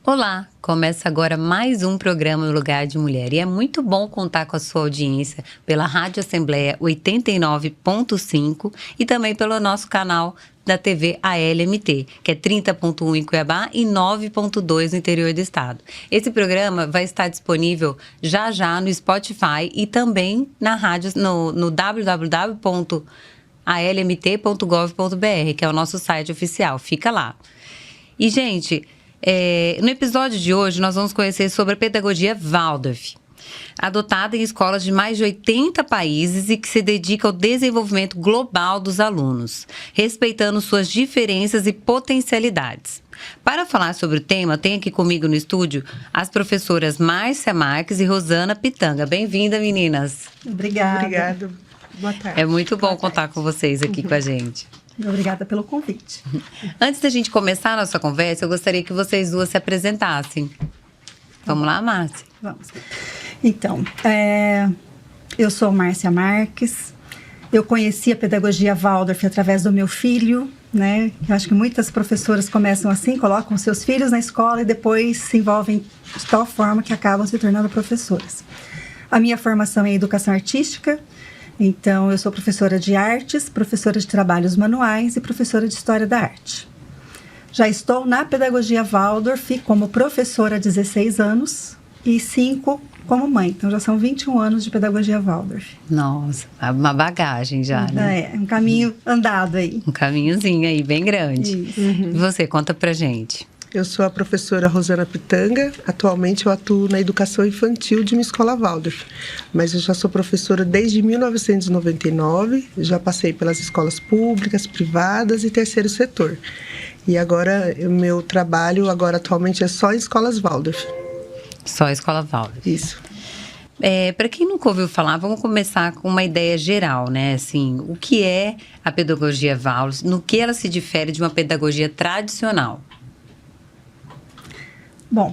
Olá, começa agora mais um programa No Lugar de Mulher e é muito bom contar com a sua audiência pela Rádio Assembleia 89.5 e também pelo nosso canal da TV ALMT, que é 30.1 em Cuiabá e 9.2 no interior do estado. Esse programa vai estar disponível já no Spotify e também na rádio no www.almt.gov.br, que é o nosso site oficial. Fica lá. E, gente, no episódio de hoje, nós vamos conhecer sobre a pedagogia Waldorf, adotada em escolas de mais de 80 países e que se dedica ao desenvolvimento global dos alunos, respeitando suas diferenças e potencialidades. Para falar sobre o tema, tem aqui comigo no estúdio as professoras Márcia Marques e Rosana Pitanga. Bem-vinda, meninas. Obrigada. Boa tarde. É muito bom contar com vocês aqui com a gente. Obrigada pelo convite. Antes da gente começar a nossa conversa, eu gostaria que vocês duas se apresentassem. Vamos lá, Márcia? Vamos. Então, eu sou Márcia Marques. Eu conheci a pedagogia Waldorf através do meu filho, né? Eu acho que muitas professoras começam assim, colocam seus filhos na escola e depois se envolvem de tal forma que acabam se tornando professoras. A minha formação é em educação artística. Então, eu sou professora de artes, professora de trabalhos manuais e professora de história da arte. Já estou na pedagogia Waldorf como professora há 16 anos e 5 como mãe. Então, já são 21 anos de pedagogia Waldorf. Nossa, uma bagagem já, né? Um caminho andado aí. Um caminhozinho aí, bem grande. E você, conta pra gente. Eu sou a professora Rosana Pitanga. Atualmente eu atuo na educação infantil de uma escola Waldorf. Mas eu já sou professora desde 1999. Já passei pelas escolas públicas, privadas e terceiro setor. E agora, o meu trabalho atualmente é só em escolas Waldorf. Só a escola Waldorf. Isso. Para quem nunca ouviu falar, vamos começar com uma ideia geral, né? Assim, o que é a pedagogia Waldorf? No que ela se difere de uma pedagogia tradicional? Bom,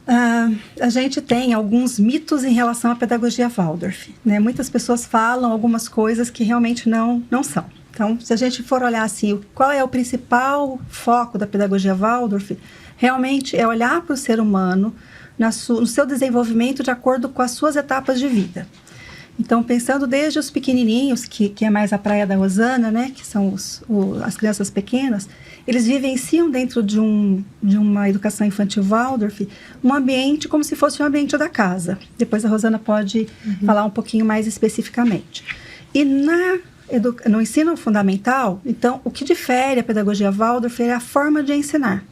a gente tem alguns mitos em relação à pedagogia Waldorf, né? Muitas pessoas falam algumas coisas que realmente não são. Então, se a gente for olhar assim, qual é o principal foco da pedagogia Waldorf, realmente é olhar para o ser humano no seu desenvolvimento de acordo com as suas etapas de vida. Então, pensando desde os pequenininhos, que é mais a praia da Rosana, né, que são as crianças pequenas, eles vivenciam dentro de uma educação infantil Waldorf um ambiente como se fosse um ambiente da casa. Depois a Rosana pode falar um pouquinho mais especificamente. E no ensino fundamental, então, o que difere a pedagogia Waldorf é a forma de ensinar.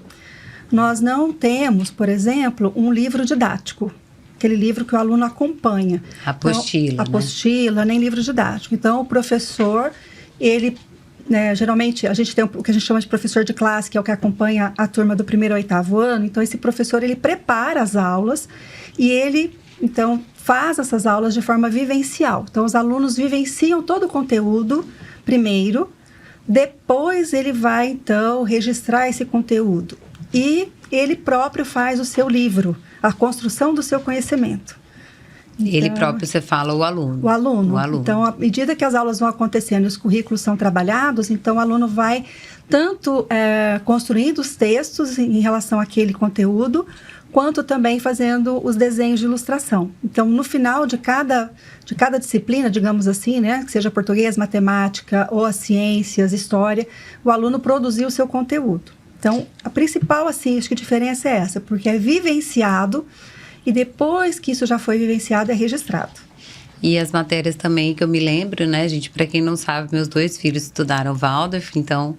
Nós não temos, por exemplo, um livro didático. Aquele livro que o aluno acompanha. Apostila, então, apostila, nem livro didático. Então, o professor, ele, geralmente, a gente tem o que a gente chama de professor de classe, que é o que acompanha a turma do 1º ao 8º ano. Então, esse professor, ele prepara as aulas e ele, então, faz essas aulas de forma vivencial. Então, os alunos vivenciam todo o conteúdo primeiro, depois ele vai, então, registrar esse conteúdo. E ele próprio faz o seu livro, a construção do seu conhecimento. Então, ele próprio, você fala, o aluno. O aluno. O aluno. Então, à medida que as aulas vão acontecendo e os currículos são trabalhados, então o aluno vai tanto construindo os textos em relação àquele conteúdo, quanto também fazendo os desenhos de ilustração. Então, no final de cada disciplina, digamos assim, né, que seja português, matemática, ou as ciências, história, o aluno produziu o seu conteúdo. Então, a principal, assim, acho que a diferença é essa, porque é vivenciado e depois que isso já foi vivenciado, é registrado. E as matérias também que eu me lembro, né, gente, para quem não sabe, meus 2 filhos estudaram Waldorf, então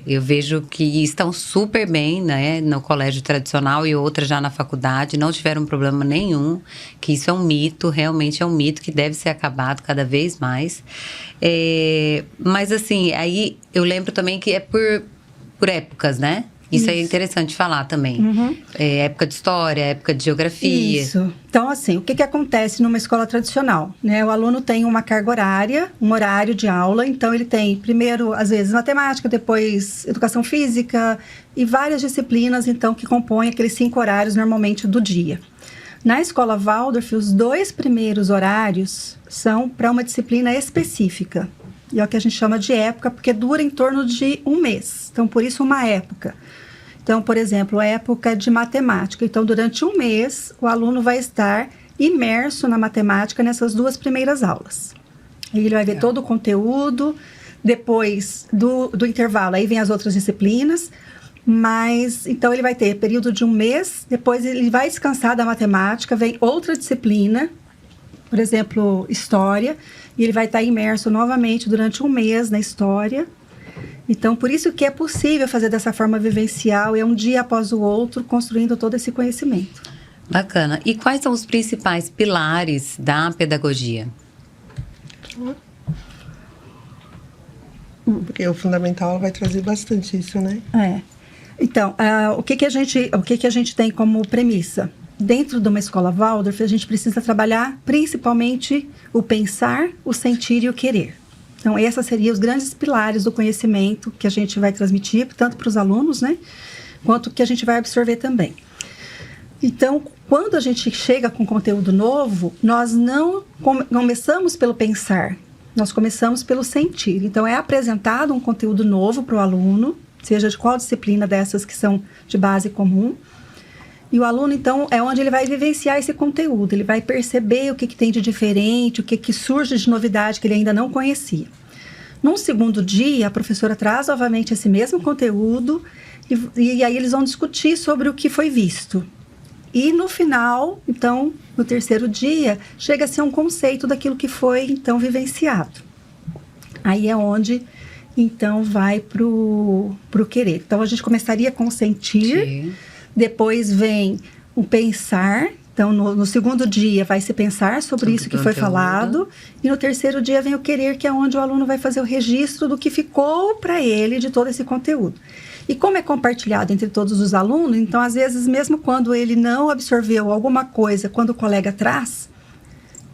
eu vejo que estão super bem, né, no colégio tradicional e outra já na faculdade, não tiveram problema nenhum, que isso é um mito, realmente é um mito que deve ser acabado cada vez mais. Mas assim, aí eu lembro também que é por épocas, né? Isso é interessante falar também. Época de história, época de geografia. Isso. Então, assim, o que acontece numa escola tradicional? Né? O aluno tem uma carga horária, um horário de aula. Então, ele tem, primeiro, às vezes, matemática, depois educação física e várias disciplinas, então, que compõem aqueles 5 horários, normalmente, do dia. Na escola Waldorf, os 2 primeiros horários são para uma disciplina específica. E é o que a gente chama de época, porque dura em torno de 1 mês. Então, por isso, uma época. Então, por exemplo, a época de matemática. Então, durante um mês, o aluno vai estar imerso na matemática nessas 2 primeiras aulas. Ele vai ver todo o conteúdo, depois do intervalo, aí vem as outras disciplinas, mas então ele vai ter período de um mês, depois ele vai descansar da matemática, vem outra disciplina, por exemplo, história, e ele vai estar imerso novamente durante um mês na história. Então, por isso que é possível fazer dessa forma vivencial, é um dia após o outro, construindo todo esse conhecimento. Bacana. E quais são os principais pilares da pedagogia? Porque o fundamental vai trazer bastante isso, né? Então, o que a gente tem como premissa? Dentro de uma escola Waldorf, a gente precisa trabalhar principalmente o pensar, o sentir e o querer. Então, esses seriam os grandes pilares do conhecimento que a gente vai transmitir, tanto para os alunos, né? Quanto que a gente vai absorver também. Então, quando a gente chega com conteúdo novo, nós não começamos pelo pensar, nós começamos pelo sentir. Então, é apresentado um conteúdo novo para o aluno, seja de qual disciplina dessas que são de base comum. E o aluno, então, é onde ele vai vivenciar esse conteúdo, ele vai perceber o que tem de diferente, o que surge de novidade que ele ainda não conhecia. Num segundo dia, a professora traz novamente esse mesmo conteúdo e aí eles vão discutir sobre o que foi visto. E no final, então, no terceiro dia, chega a ser um conceito daquilo que foi, então, vivenciado. Aí é onde, então, vai pro querer. Então, a gente começaria com o sentir, sim. Depois vem o pensar. Então, no segundo dia, vai se pensar sobre isso que foi falado. E no terceiro dia vem o querer, que é onde o aluno vai fazer o registro do que ficou para ele de todo esse conteúdo. E como é compartilhado entre todos os alunos, então, às vezes, mesmo quando ele não absorveu alguma coisa, quando o colega traz,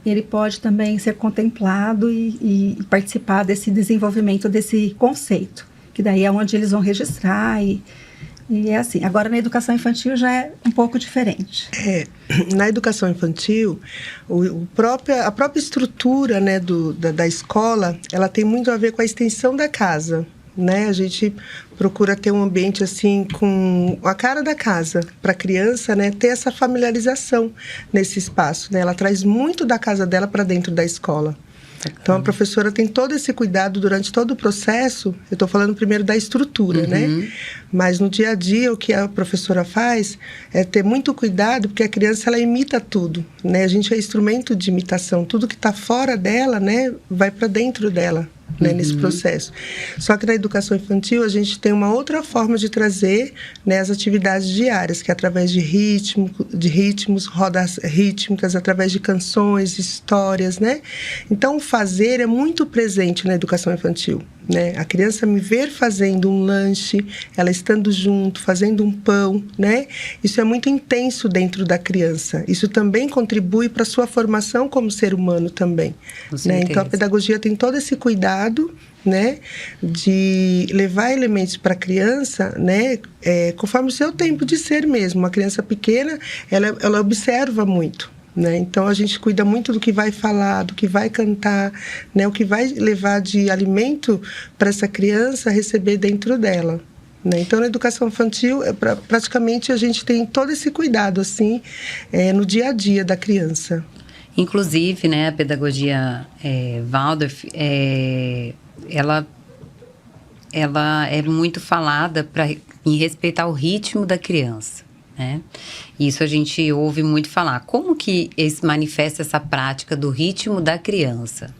ele pode também ser contemplado e participar desse desenvolvimento desse conceito, que daí é onde eles vão registrar e é assim. Agora, na educação infantil já é um pouco diferente. Na educação infantil, a própria estrutura, né, da escola, ela tem muito a ver com a extensão da casa. Né? A gente procura ter um ambiente assim com a cara da casa para a criança, né, ter essa familiarização nesse espaço, né? Ela traz muito da casa dela para dentro da escola. Então, a professora tem todo esse cuidado durante todo o processo. Eu estou falando primeiro da estrutura, né? Mas no dia a dia, o que a professora faz é ter muito cuidado, porque a criança, ela imita tudo, né? A gente é instrumento de imitação. Tudo que está fora dela, né, vai para dentro dela, né, nesse processo. Só que na educação infantil, a gente tem uma outra forma de trazer, né, as atividades diárias, que é através de ritmos, rodas rítmicas, através de canções, histórias, né? Então, o fazer é muito presente na educação infantil, né? A criança me ver fazendo um lanche, ela estando junto, fazendo um pão, né? Isso é muito intenso dentro da criança. Isso também contribui para a sua formação como ser humano também, né? Então, a pedagogia tem todo esse cuidado, né, de levar elementos para a criança, né, conforme o seu tempo de ser mesmo. Uma criança pequena, ela observa muito, né? Então, a gente cuida muito do que vai falar, do que vai cantar, né, o que vai levar de alimento para essa criança receber dentro dela. Né? Então, na educação infantil, praticamente a gente tem todo esse cuidado assim, no dia a dia da criança. Inclusive, né, a pedagogia Waldorf, ela é muito falada em respeitar o ritmo da criança, né? Isso a gente ouve muito falar. Como que se manifesta essa prática do ritmo da criança?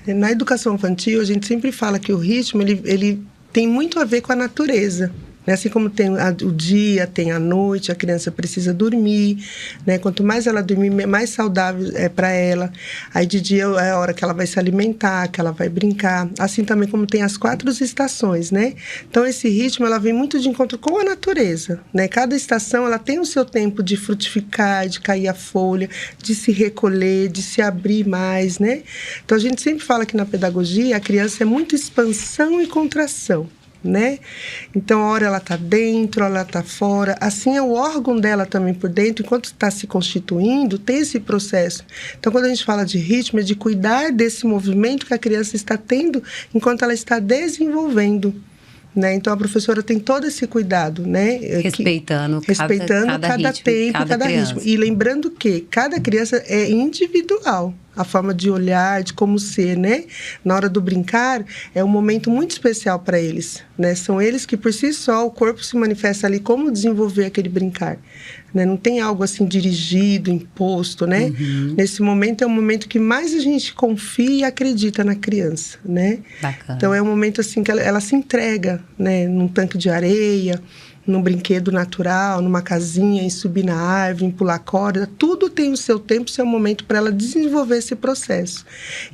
Na educação infantil, a gente sempre fala que o ritmo, ele tem muito a ver com a natureza. Assim como tem o dia, tem a noite, a criança precisa dormir, né? Quanto mais ela dormir, mais saudável é para ela. Aí de dia é a hora que ela vai se alimentar, que ela vai brincar. Assim também como tem as 4 estações, né? Então, esse ritmo, ela vem muito de encontro com a natureza, né? Cada estação, ela tem o seu tempo de frutificar, de cair a folha, de se recolher, de se abrir mais, né? Então, a gente sempre fala que na pedagogia, a criança é muito expansão e contração, né? Então, a hora ela está dentro, ela está fora. Assim é o órgão dela também por dentro, enquanto está se constituindo, tem esse processo. Então, quando a gente fala de ritmo, é de cuidar desse movimento que a criança está tendo enquanto ela está desenvolvendo, né? Então a professora tem todo esse cuidado, né? Respeitando cada ritmo, tempo, cada criança. ritmo. E lembrando que cada criança é individual. A forma de olhar, de como ser, né? Na hora do brincar, é um momento muito especial para eles, né? São eles que, por si só, o corpo se manifesta ali como desenvolver aquele brincar, né? Não tem algo assim dirigido, imposto, né? Nesse momento é um momento que mais a gente confia e acredita na criança, né? Bacana. Então é um momento assim que ela se entrega, né? Num tanque de areia, num brinquedo natural, numa casinha, em subir na árvore, em pular corda, tudo tem o seu tempo, o seu momento para ela desenvolver esse processo.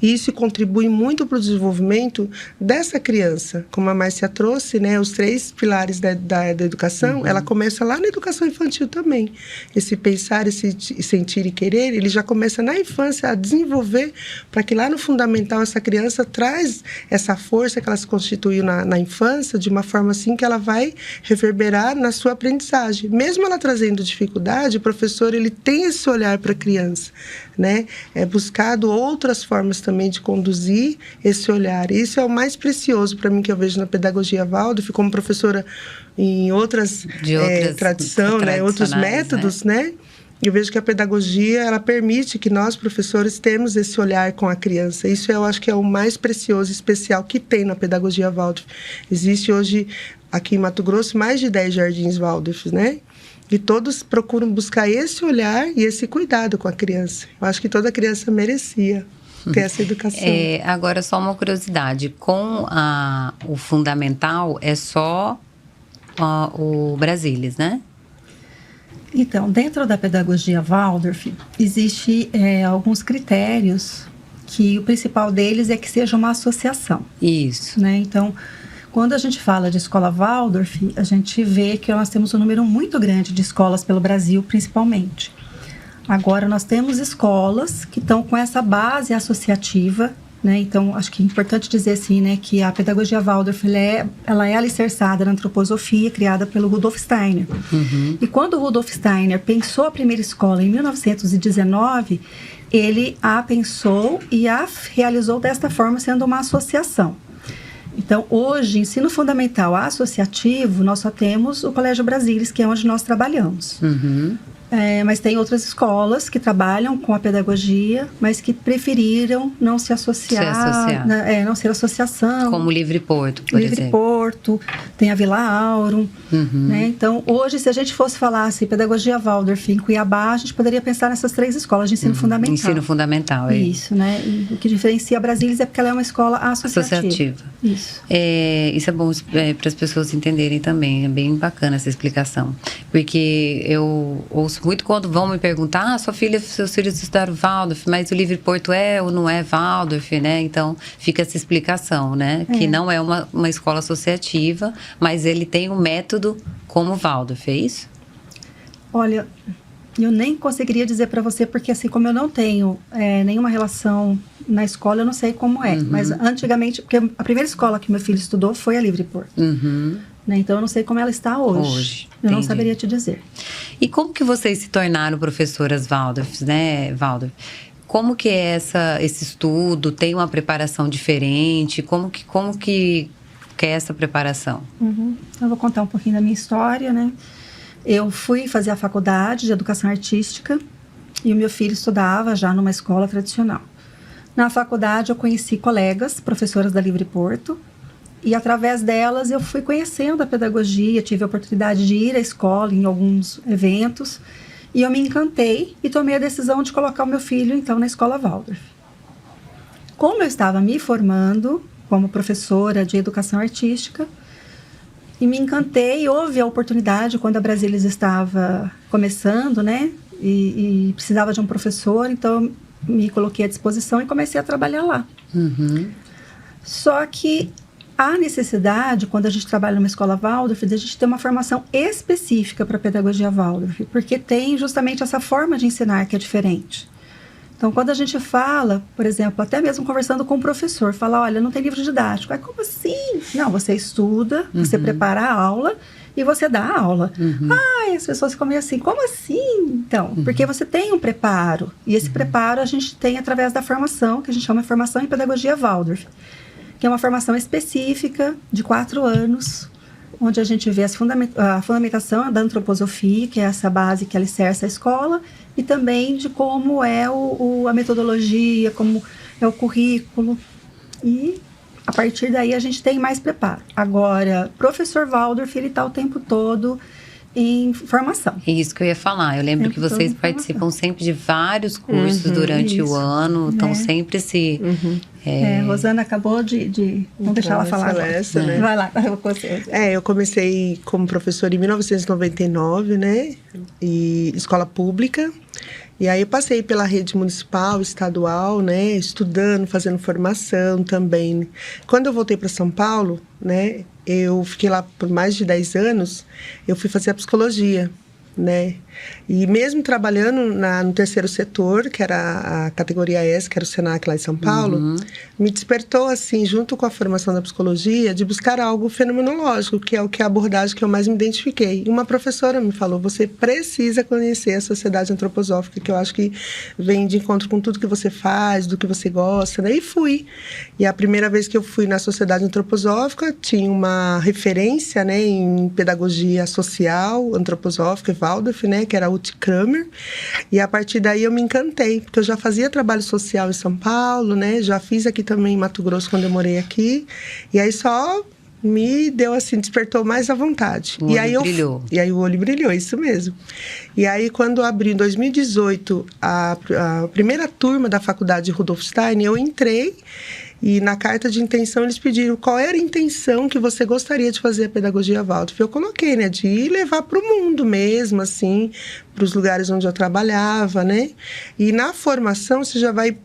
E isso contribui muito para o desenvolvimento dessa criança. Como a Márcia trouxe, né, os 3 pilares da educação, ela começa lá na educação infantil também. Esse pensar, esse sentir e querer, ele já começa na infância a desenvolver para que lá no fundamental essa criança traz essa força que ela se constituiu na infância de uma forma assim que ela vai reverberar na sua aprendizagem. Mesmo ela trazendo dificuldade, o professor ele tem esse olhar para a criança, né? É buscado outras formas também de conduzir esse olhar. Isso é o mais precioso para mim que eu vejo na pedagogia Waldorf, como professora em outras tradição, né? Outros métodos, né? Eu vejo que a pedagogia, ela permite que nós, professores, temos esse olhar com a criança. Isso eu acho que é o mais precioso e especial que tem na pedagogia Waldorf. Existe hoje, aqui em Mato Grosso, mais de 10 jardins Waldorf, né? E todos procuram buscar esse olhar e esse cuidado com a criança. Eu acho que toda criança merecia ter essa educação. Agora, só uma curiosidade. Com o fundamental, é só o Brasilis, né? Então, dentro da pedagogia Waldorf, existe alguns critérios que o principal deles é que seja uma associação. Isso. Né? Então, quando a gente fala de escola Waldorf, a gente vê que nós temos um número muito grande de escolas pelo Brasil, principalmente. Agora, nós temos escolas que estão com essa base associativa, né? Então, acho que é importante dizer assim, né, que a pedagogia Waldorf ela é alicerçada na antroposofia, criada pelo Rudolf Steiner. E quando o Rudolf Steiner pensou a primeira escola em 1919, ele a pensou e a realizou desta forma, sendo uma associação. Então, hoje, ensino fundamental associativo, nós só temos o Colégio Brasilis, que é onde nós trabalhamos. Mas tem outras escolas que trabalham com a pedagogia, mas que preferiram não se associar. Não ser associação. Como Livre Porto, por exemplo. Livre Porto, tem a Vila Aurum. Né? Então, hoje, se a gente fosse falar assim, pedagogia Waldorf em Cuiabá, a gente poderia pensar nessas 3 escolas de ensino fundamental. Ensino fundamental, é. Isso, né? E o que diferencia a Brasilis é porque ela é uma escola associativa. Isso. Isso é bom para as pessoas entenderem também. É bem bacana essa explicação. Porque eu ouço muito quando vão me perguntar, seus filhos estudaram Waldorf, mas o Livre Porto é ou não é Waldorf, né? Então, fica essa explicação, né? Que não é uma escola associativa, mas ele tem um método como Waldorf, é isso? Olha, eu nem conseguiria dizer para você, porque assim, como eu não tenho nenhuma relação na escola, eu não sei como é. Mas antigamente, porque a primeira escola que meu filho estudou foi a Livre Porto. Né? Então, eu não sei como ela está hoje. Eu não saberia te dizer. E como que vocês se tornaram professoras Waldorf, né, Waldorf? Como que é esse estudo? Tem uma preparação diferente? Como que é essa preparação? Eu vou contar um pouquinho da minha história, né? Eu fui fazer a faculdade de Educação Artística e o meu filho estudava já numa escola tradicional. Na faculdade, eu conheci colegas, professoras da Livre Porto, e através delas eu fui conhecendo a pedagogia, tive a oportunidade de ir à escola em alguns eventos, e eu me encantei e tomei a decisão de colocar o meu filho, então, na escola Waldorf. Como eu estava me formando como professora de Educação Artística, e me encantei, houve a oportunidade, quando a Brasilis estava começando, né, e precisava de um professor, então eu me coloquei à disposição e comecei a trabalhar lá. Só que há necessidade, quando a gente trabalha numa escola Waldorf, de a gente ter uma formação específica para a pedagogia Waldorf, porque tem justamente essa forma de ensinar que é diferente. Então, quando a gente fala, por exemplo, até mesmo conversando com o professor, fala, olha, não tem livro didático. É como assim? Não, você estuda, você prepara a aula e você dá a aula. As pessoas ficam meio assim, como assim? Então, porque você tem um preparo. E esse preparo a gente tem através da formação, que a gente chama de formação em pedagogia Waldorf. que é uma formação específica de 4 anos, onde a gente vê a fundamentação da antroposofia, que é essa base que alicerça a escola, e também de como é a metodologia, como é o currículo. E a partir daí a gente tem mais preparo. Agora, professor Waldorf, ele está o tempo todo em formação. É isso que eu ia falar. Eu lembro que vocês participam sempre de vários cursos durante o ano, estão sempre se... Rosana acabou de vamos deixar ela falar agora. Né? Vai lá, você. Eu comecei como professora em 1999, né? E escola pública. E aí eu passei pela rede municipal, estadual, né? Estudando, fazendo formação também. Quando eu voltei para São Paulo, né? Eu fiquei lá por mais de 10 anos, eu fui fazer a psicologia, né? E mesmo trabalhando no terceiro setor, que era a categoria S, que era o Senac lá em São Paulo, me despertou, assim, junto com a formação da psicologia, de buscar algo fenomenológico, que é a abordagem que eu mais me identifiquei. E uma professora me falou, você precisa conhecer a sociedade antroposófica, que eu acho que vem de encontro com tudo que você faz, do que você gosta, né? E fui. E a primeira vez que eu fui na sociedade antroposófica, tinha uma referência, né, em pedagogia social, antroposófica, Waldorf, né, que era a Uti Kramer, e a partir daí eu me encantei, porque eu já fazia trabalho social em São Paulo, né, já fiz aqui também em Mato Grosso quando eu morei aqui, e aí só me deu assim, despertou mais a vontade. O olho brilhou. E aí o olho brilhou, isso mesmo. E aí quando eu abri em 2018 a primeira turma da faculdade Rudolf Steiner, eu entrei. E na carta de intenção eles pediram qual era a intenção que você gostaria de fazer a pedagogia Waldorf. Eu coloquei, né, de levar para o mundo mesmo, assim, para os lugares onde eu trabalhava, né? E na formação você já vai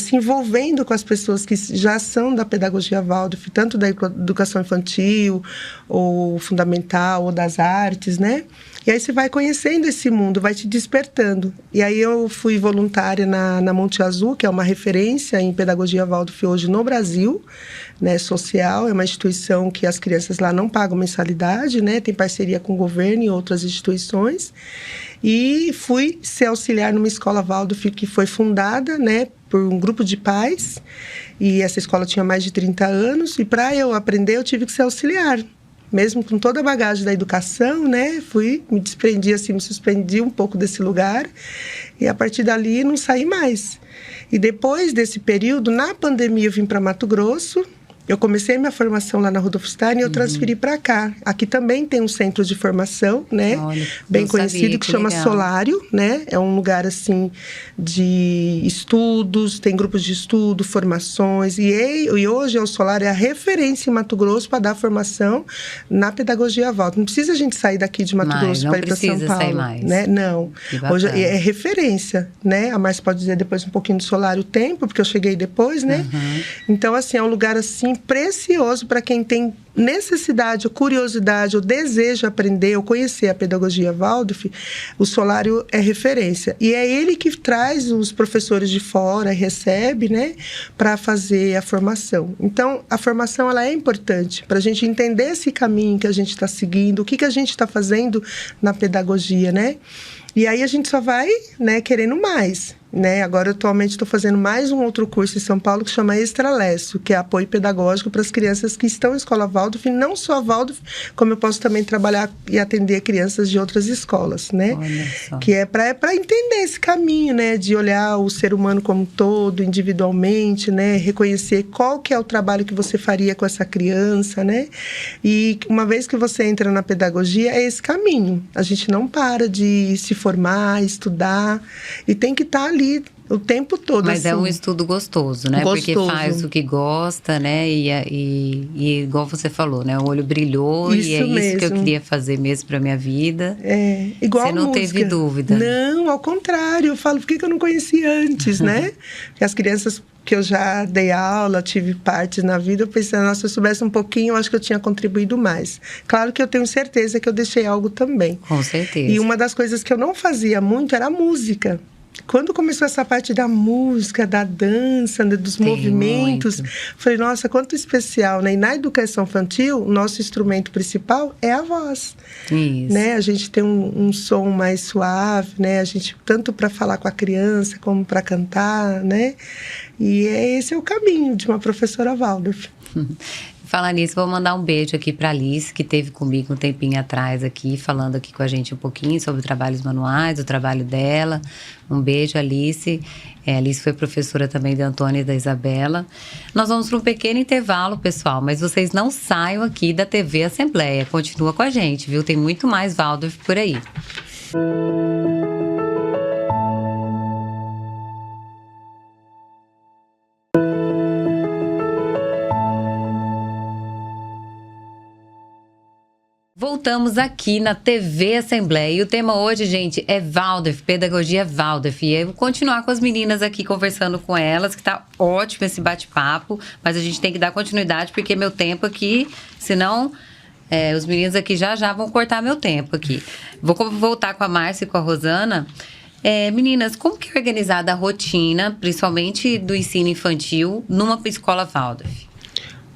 se envolvendo com as pessoas que já são da pedagogia Waldorf, tanto da educação infantil, ou fundamental, ou das artes, né? E aí você vai conhecendo esse mundo, vai te despertando. E aí eu fui voluntária na Monte Azul, que é uma referência em pedagogia Waldorf hoje no Brasil, né, social. É uma instituição que as crianças lá não pagam mensalidade, né? Tem parceria com o governo e outras instituições. E fui ser auxiliar numa escola Waldorf que foi fundada, né, por um grupo de pais. E essa escola tinha mais de 30 anos. E para eu aprender, eu tive que ser auxiliar. Mesmo com toda a bagagem da educação, né, me desprendi, assim, me suspendi um pouco desse lugar, e a partir dali não saí mais. E depois desse período, na pandemia, eu vim para Mato Grosso. Eu comecei minha formação lá na Rudolf Steiner e eu transferi para cá. Aqui também tem um centro de formação, né? Olha, bem conhecido, que chama legal. Solário, né? É um lugar, assim, de estudos, tem grupos de estudo, formações. E hoje o Solário é a referência em Mato Grosso para dar formação na pedagogia Waldorf. Não precisa a gente sair daqui de Mato Grosso para ir para São Paulo. Sair mais. Né? Não. Hoje é referência, né? A Márcia pode dizer depois um pouquinho do Solário o tempo, porque eu cheguei depois, né? Então, assim, é um lugar, assim, precioso para quem tem necessidade, ou curiosidade, ou desejo aprender, ou conhecer a pedagogia Waldorf. O Solário é referência. E é ele que traz os professores de fora, recebe, né, para fazer a formação. Então, a formação ela é importante para a gente entender esse caminho que a gente está seguindo, o que a gente está fazendo na pedagogia, né? E aí a gente só vai, né, querendo mais. Né? Agora, atualmente, estou fazendo mais um outro curso em São Paulo que chama Extralesso, que é apoio pedagógico para as crianças que estão em escola Waldorf, e não só Waldorf, como eu posso também trabalhar e atender crianças de outras escolas, né? Que é para entender esse caminho, né? De olhar o ser humano como um todo, individualmente, né? Reconhecer qual que é o trabalho que você faria com essa criança, né? E uma vez que você entra na pedagogia, é esse caminho. A gente não para de se formar, estudar, e tem que estar ali o tempo todo. Mas assim. É um estudo gostoso, né? Gostoso. Porque faz o que gosta, né? E igual você falou, né? O olho brilhou. Isso e é mesmo. Isso que eu queria fazer mesmo pra minha vida. É, igual você não música. Teve dúvida? Não, ao contrário. Eu falo, por que eu não conhecia antes, né? Porque as crianças que eu já dei aula, tive partes na vida, eu pensei, nossa, se eu soubesse um pouquinho, eu acho que eu tinha contribuído mais. Claro que eu tenho certeza que eu deixei algo também. Com certeza. E uma das coisas que eu não fazia muito era a música. Quando começou essa parte da música, da dança, dos movimentos, falei, nossa, quanto especial, né? E na educação infantil, o nosso instrumento principal é a voz. Isso. Né? A gente tem um som mais suave, né? A gente, tanto para falar com a criança, como para cantar, né? E esse é o caminho de uma professora Waldorf. Falar nisso, vou mandar um beijo aqui para Alice, que esteve comigo um tempinho atrás aqui, falando aqui com a gente um pouquinho sobre trabalhos manuais, o trabalho dela. Um beijo, Alice. Alice foi professora também da Antônia e da Isabela. Nós vamos para um pequeno intervalo, pessoal, mas vocês não saiam aqui da TV Assembleia. Continua com a gente, viu? Tem muito mais Waldorf por aí. Voltamos aqui na TV Assembleia e o tema hoje, gente, é Waldorf, pedagogia Waldorf. E eu vou continuar com as meninas aqui, conversando com elas, que tá ótimo esse bate-papo, mas a gente tem que dar continuidade, porque meu tempo aqui, senão os meninos aqui já vão cortar meu tempo aqui. Vou voltar com a Márcia e com a Rosana. Meninas, como que é organizada a rotina, principalmente do ensino infantil, numa escola Waldorf?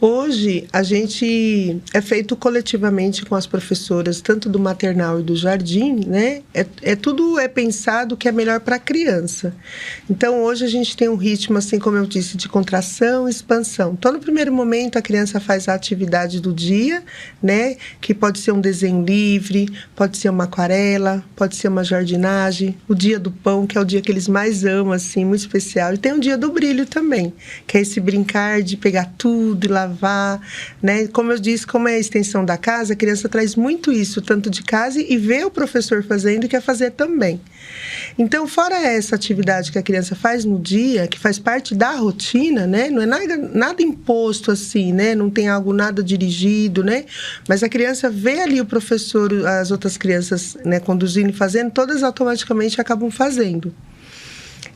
Hoje, a gente é feito coletivamente com as professoras, tanto do maternal e do jardim, né? Tudo é pensado que é melhor para a criança. Então, hoje a gente tem um ritmo, assim como eu disse, de contração e expansão. Então, no primeiro momento, a criança faz a atividade do dia, né? Que pode ser um desenho livre, pode ser uma aquarela, pode ser uma jardinagem. O dia do pão, que é o dia que eles mais amam, assim, muito especial. E tem o dia do brilho também, que é esse brincar de pegar tudo e lavar, né? Como eu disse, como é a extensão da casa, a criança traz muito isso, tanto de casa e vê o professor fazendo e quer fazer também. Então, fora essa atividade que a criança faz no dia, que faz parte da rotina, né? Não é nada imposto assim, né? Não tem algo nada dirigido, né? Mas a criança vê ali o professor, as outras crianças, né, conduzindo e fazendo, todas automaticamente acabam fazendo.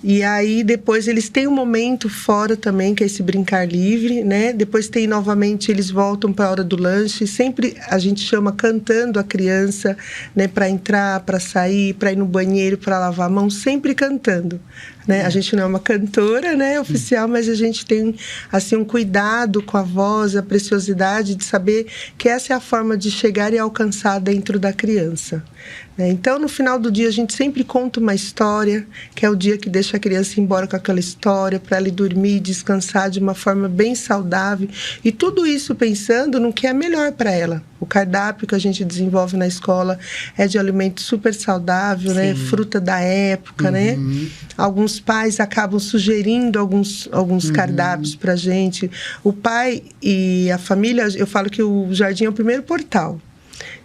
E aí, depois, eles têm um momento fora também, que é esse brincar livre, né? Depois tem, novamente, eles voltam para a hora do lanche. Sempre a gente chama cantando a criança, né? Para entrar, para sair, para ir no banheiro, para lavar a mão, sempre cantando. Né? A gente não é uma cantora, né, oficial, mas a gente tem assim um cuidado com a voz, a preciosidade de saber que essa é a forma de chegar e alcançar dentro da criança. Né? Então, no final do dia, a gente sempre conta uma história, que é o dia que deixa a criança ir embora com aquela história, para ela ir dormir e descansar de uma forma bem saudável. E tudo isso pensando no que é melhor para ela. O cardápio que a gente desenvolve na escola é de alimento super saudável, né? Fruta da época, né? Alguns pais acabam sugerindo alguns cardápios para a gente. O pai e a família, eu falo que o jardim é o primeiro portal.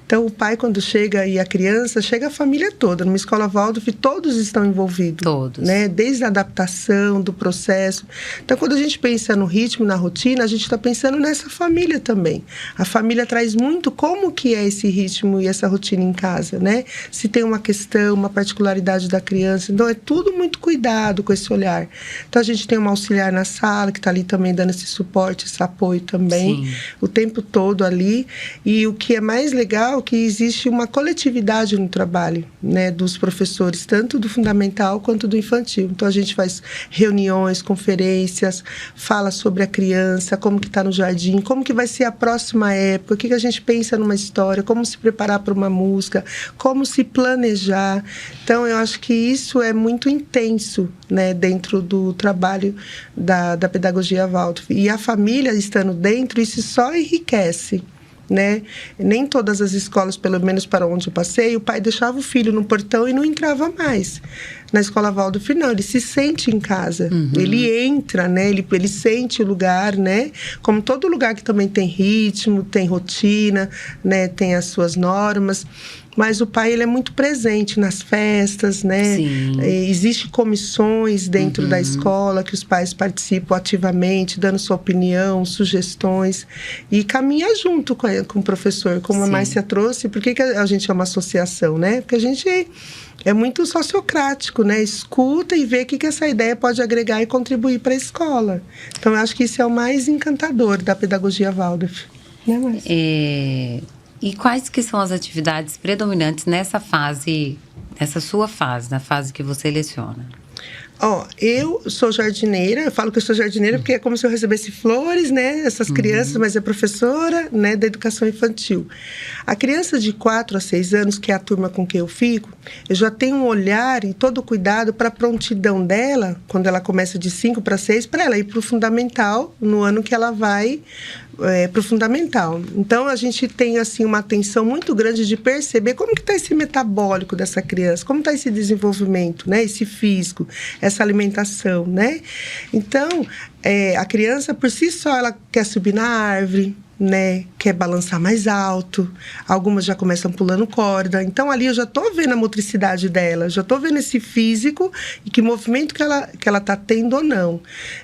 Então, o pai, quando chega, e a criança, chega a família toda. Numa escola Waldorf, todos estão envolvidos. Todos. Né? Desde a adaptação, do processo. Então, quando a gente pensa no ritmo, na rotina, a gente está pensando nessa família também. A família traz muito como que é esse ritmo e essa rotina em casa, né? Se tem uma questão, uma particularidade da criança. Então, é tudo muito cuidado com esse olhar. Então, a gente tem uma auxiliar na sala, que está ali também dando esse suporte, esse apoio também. Sim. O tempo todo ali. E o que é mais legal que existe uma coletividade no trabalho, né, dos professores, tanto do fundamental quanto do infantil. Então, a gente faz reuniões, conferências, fala sobre a criança, como que está no jardim, como que vai ser a próxima época, o que a gente pensa numa história, como se preparar para uma música, como se planejar. Então, eu acho que isso é muito intenso, né, dentro do trabalho da pedagogia Waldorf. E a família estando dentro, isso só enriquece. Né? Nem todas as escolas, pelo menos para onde eu passei, o pai deixava o filho no portão e não entrava mais. Na escola Waldorf, não, ele se sente em casa. Ele entra, né? Ele sente o lugar, né? Como todo lugar que também tem ritmo, tem rotina, né? Tem as suas normas. Mas o pai, ele é muito presente nas festas, né? Existem comissões dentro da escola que os pais participam ativamente, dando sua opinião, sugestões. E caminha junto com o professor, como a Márcia trouxe. Por que a gente é uma associação, né? Porque a gente é muito sociocrático, né? Escuta e vê o que essa ideia pode agregar e contribuir para a escola. Então, eu acho que isso é o mais encantador da pedagogia Waldorf. Né, Márcia? E quais que são as atividades predominantes nessa fase, nessa sua fase, na fase que você leciona? Ó, eu sou jardineira, eu falo que eu sou jardineira porque é como se eu recebesse flores, né? Essas crianças, mas é professora, né, da educação infantil. A criança de 4 a 6 anos, que é a turma com quem eu fico, eu já tenho um olhar e todo o cuidado para a prontidão dela, quando ela começa de 5 para 6, para ela ir para o fundamental, no ano que ela vai para o fundamental. Então, a gente tem, assim, uma atenção muito grande de perceber como que está esse metabólico dessa criança, como está esse desenvolvimento, né? Esse físico, essa alimentação, né? Então, a criança, por si só, ela quer subir na árvore, né, quer balançar mais alto, algumas já começam pulando corda. Então, ali eu já estou vendo a motricidade dela, já estou vendo esse físico e que movimento que ela está tendo ou não.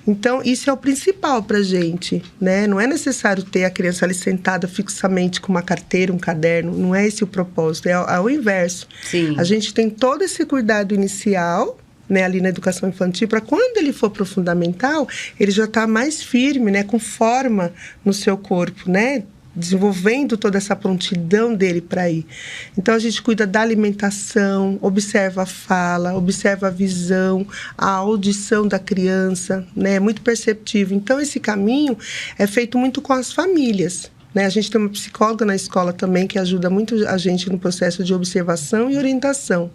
Então, isso é o principal para a gente, né? Não é necessário ter a criança ali sentada fixamente com uma carteira, um caderno, não é esse o propósito, é ao inverso. Sim. A gente tem todo esse cuidado inicial, né, ali na educação infantil, para quando ele for para o fundamental, ele já está mais firme, né, com forma no seu corpo, né, desenvolvendo toda essa prontidão dele para ir. Então, a gente cuida da alimentação, observa a fala, observa a visão, a audição da criança, né, é muito perceptível. Então, esse caminho é feito muito com as famílias, né? A gente tem uma psicóloga na escola também que ajuda muito a gente no processo de observação e orientação.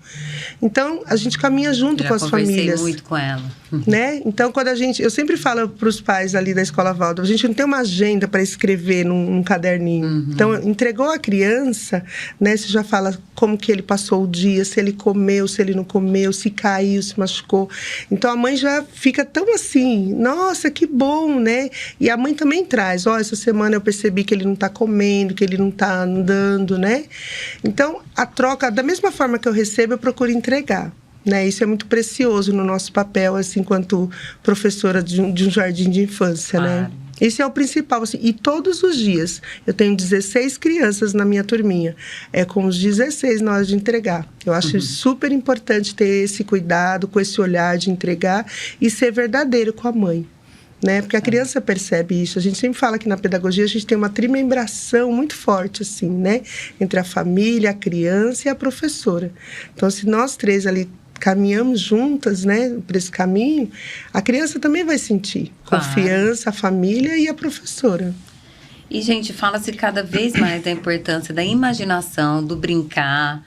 Então, a gente caminha junto com as famílias. Muito com ela. Né? Então, quando eu sempre falo para os pais ali da Escola Waldorf, a gente não tem uma agenda para escrever num caderninho. Então, entregou a criança, né? Você já fala como que ele passou o dia, se ele comeu, se ele não comeu, se caiu, se machucou. Então, a mãe já fica tão assim, nossa, que bom, né? E a mãe também traz, essa semana eu percebi que ele não está comendo, que ele não está andando, né? Então, a troca, da mesma forma que eu recebo, eu procuro entregar. Né? Isso é muito precioso no nosso papel, assim, enquanto professora de um jardim de infância, né? Esse é o principal, assim. E todos os dias, eu tenho 16 crianças na minha turminha. É com os 16 na hora de entregar. Eu acho super importante ter esse cuidado, com esse olhar de entregar e ser verdadeiro com a mãe. Né? Porque a criança percebe isso. A gente sempre fala que na pedagogia a gente tem uma trimembração muito forte, assim, né? Entre a família, a criança e a professora. Então, se nós três ali caminhamos juntas, né, para esse caminho, a criança também vai sentir confiança, a família e a professora. E, gente, fala-se cada vez mais da importância da imaginação, do brincar,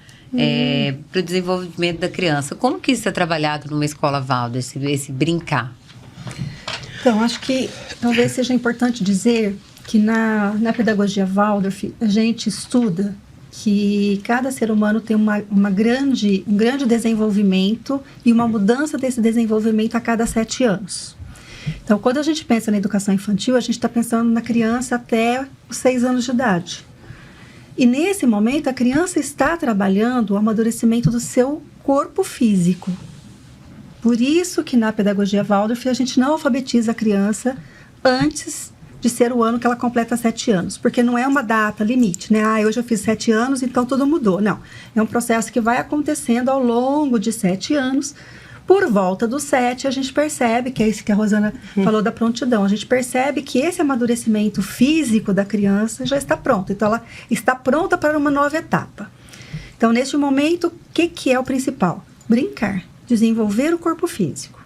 para o desenvolvimento da criança. Como que isso é trabalhado numa escola Waldorf, esse brincar? Então, acho que talvez seja importante dizer que na pedagogia Waldorf a gente estuda que cada ser humano tem um grande desenvolvimento e uma mudança desse desenvolvimento a cada 7 anos. Então, quando a gente pensa na educação infantil, a gente está pensando na criança até os 6 anos de idade. E nesse momento, a criança está trabalhando o amadurecimento do seu corpo físico. Por isso que na pedagogia Waldorf a gente não alfabetiza a criança antes de ser o ano que ela completa 7 anos. Porque não é uma data limite, né? Hoje eu fiz 7 anos, então tudo mudou. Não, é um processo que vai acontecendo ao longo de 7 anos. Por volta dos 7, a gente percebe, que é isso que a Rosana falou da prontidão, a gente percebe que esse amadurecimento físico da criança já está pronto. Então, ela está pronta para uma nova etapa. Então, neste momento, o que é o principal? Brincar, desenvolver o corpo físico.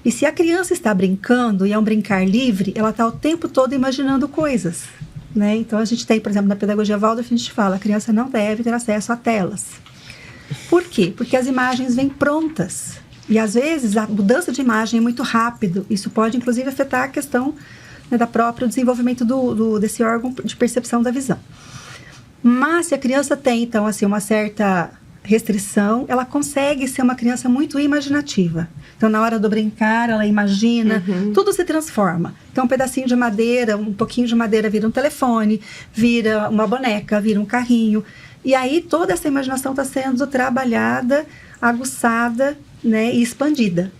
E se a criança está brincando, e é um brincar livre, ela está o tempo todo imaginando coisas, né? Então, a gente tem, por exemplo, na pedagogia Waldorf, a gente fala, a criança não deve ter acesso a telas. Por quê? Porque as imagens vêm prontas. E, às vezes, a mudança de imagem é muito rápido. Isso pode, inclusive, afetar a questão, né, da própria desenvolvimento desse órgão de percepção da visão. Mas, se a criança tem, então, assim, uma certa restrição, ela consegue ser uma criança muito imaginativa. Então, na hora do brincar, ela imagina, tudo se transforma. Então, um pedacinho de madeira, um pouquinho de madeira vira um telefone, vira uma boneca, vira um carrinho. E aí, toda essa imaginação está sendo trabalhada, aguçada, né, e expandida.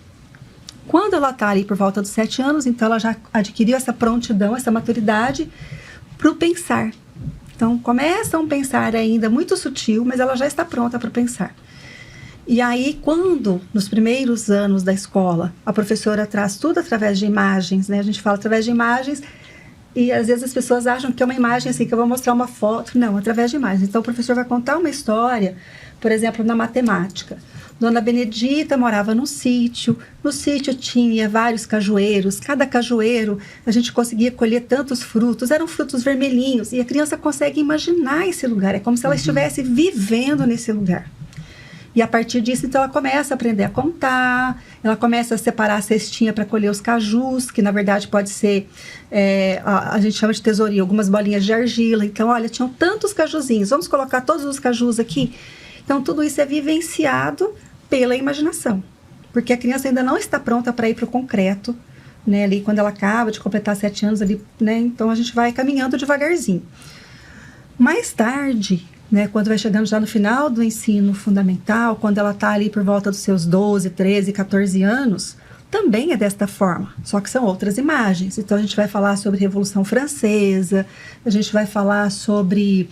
Quando ela está ali por volta dos 7 anos, então ela já adquiriu essa prontidão, essa maturidade para o pensar. Então, começa um pensar ainda muito sutil, mas ela já está pronta para pensar. E aí, quando, nos primeiros anos da escola, a professora traz tudo através de imagens, né? A gente fala através de imagens, e às vezes as pessoas acham que é uma imagem assim, que eu vou mostrar uma foto. Não, através de imagens. Então, o professor vai contar uma história, por exemplo, na matemática. Dona Benedita morava num sítio. No sítio tinha vários cajueiros. Cada cajueiro a gente conseguia colher tantos frutos. Eram frutos vermelhinhos. E a criança consegue imaginar esse lugar. É como se ela estivesse vivendo nesse lugar. E a partir disso, então, ela começa a aprender a contar. Ela começa a separar a cestinha para colher os cajus, que na verdade pode ser, a gente chama de tesourinha, algumas bolinhas de argila. Então, olha, tinham tantos cajuzinhos. Vamos colocar todos os cajus aqui? Então, tudo isso é vivenciado pela imaginação, porque a criança ainda não está pronta para ir para o concreto, né? Ali, quando ela acaba de completar 7 anos, ali, né? Então, a gente vai caminhando devagarzinho. Mais tarde, né, quando vai chegando já no final do ensino fundamental, quando ela está ali por volta dos seus 12, 13, 14 anos, também é desta forma, só que são outras imagens. Então, a gente vai falar sobre Revolução Francesa, a gente vai falar sobre,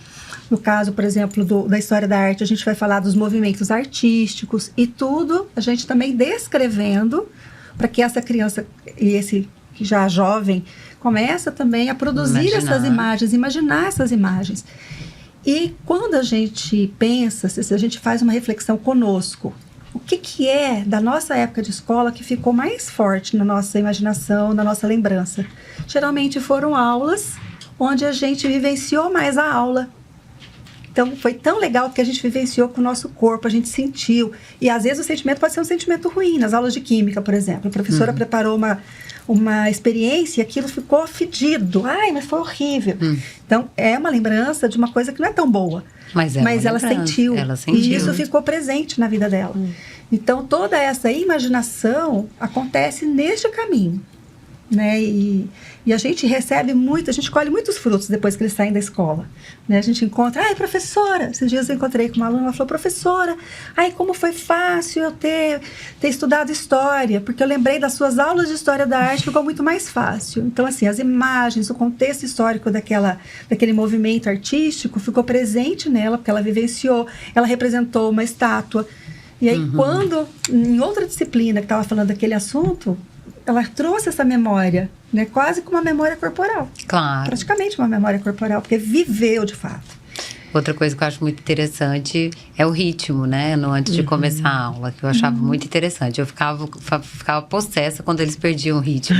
no caso, por exemplo, da história da arte, a gente vai falar dos movimentos artísticos e tudo, a gente também descrevendo para que essa criança e esse já jovem começa também a produzir essas imagens, imaginar essas imagens. E quando a gente pensa, se a gente faz uma reflexão conosco, o que é da nossa época de escola que ficou mais forte na nossa imaginação, na nossa lembrança? Geralmente foram aulas onde a gente vivenciou mais a aula. Então, foi tão legal que a gente vivenciou com o nosso corpo, a gente sentiu. E, às vezes, o sentimento pode ser um sentimento ruim. Nas aulas de química, por exemplo, a professora preparou uma experiência e aquilo ficou fedido. Ai, mas foi horrível. Então, é uma lembrança de uma coisa que não é tão boa. Mas ela sentiu. E isso ficou presente na vida dela. Então, toda essa imaginação acontece neste caminho. Né? E a gente recebe muito, a gente colhe muitos frutos depois que eles saem da escola, né? A gente encontra, ai, professora, esses dias eu encontrei com uma aluna, ela falou, professora, ai, como foi fácil eu ter estudado história, porque eu lembrei das suas aulas de história da arte, ficou muito mais fácil. Então, assim, as imagens, o contexto histórico daquele movimento artístico ficou presente nela, porque ela vivenciou, ela representou uma estátua. E aí, quando, em outra disciplina que estava falando daquele assunto, ela trouxe essa memória, né? Quase como uma memória corporal. Claro. Praticamente uma memória corporal, porque viveu de fato. Outra coisa que eu acho muito interessante é o ritmo, né? Antes de começar a aula, que eu achava muito interessante. Eu ficava possessa quando eles perdiam o ritmo.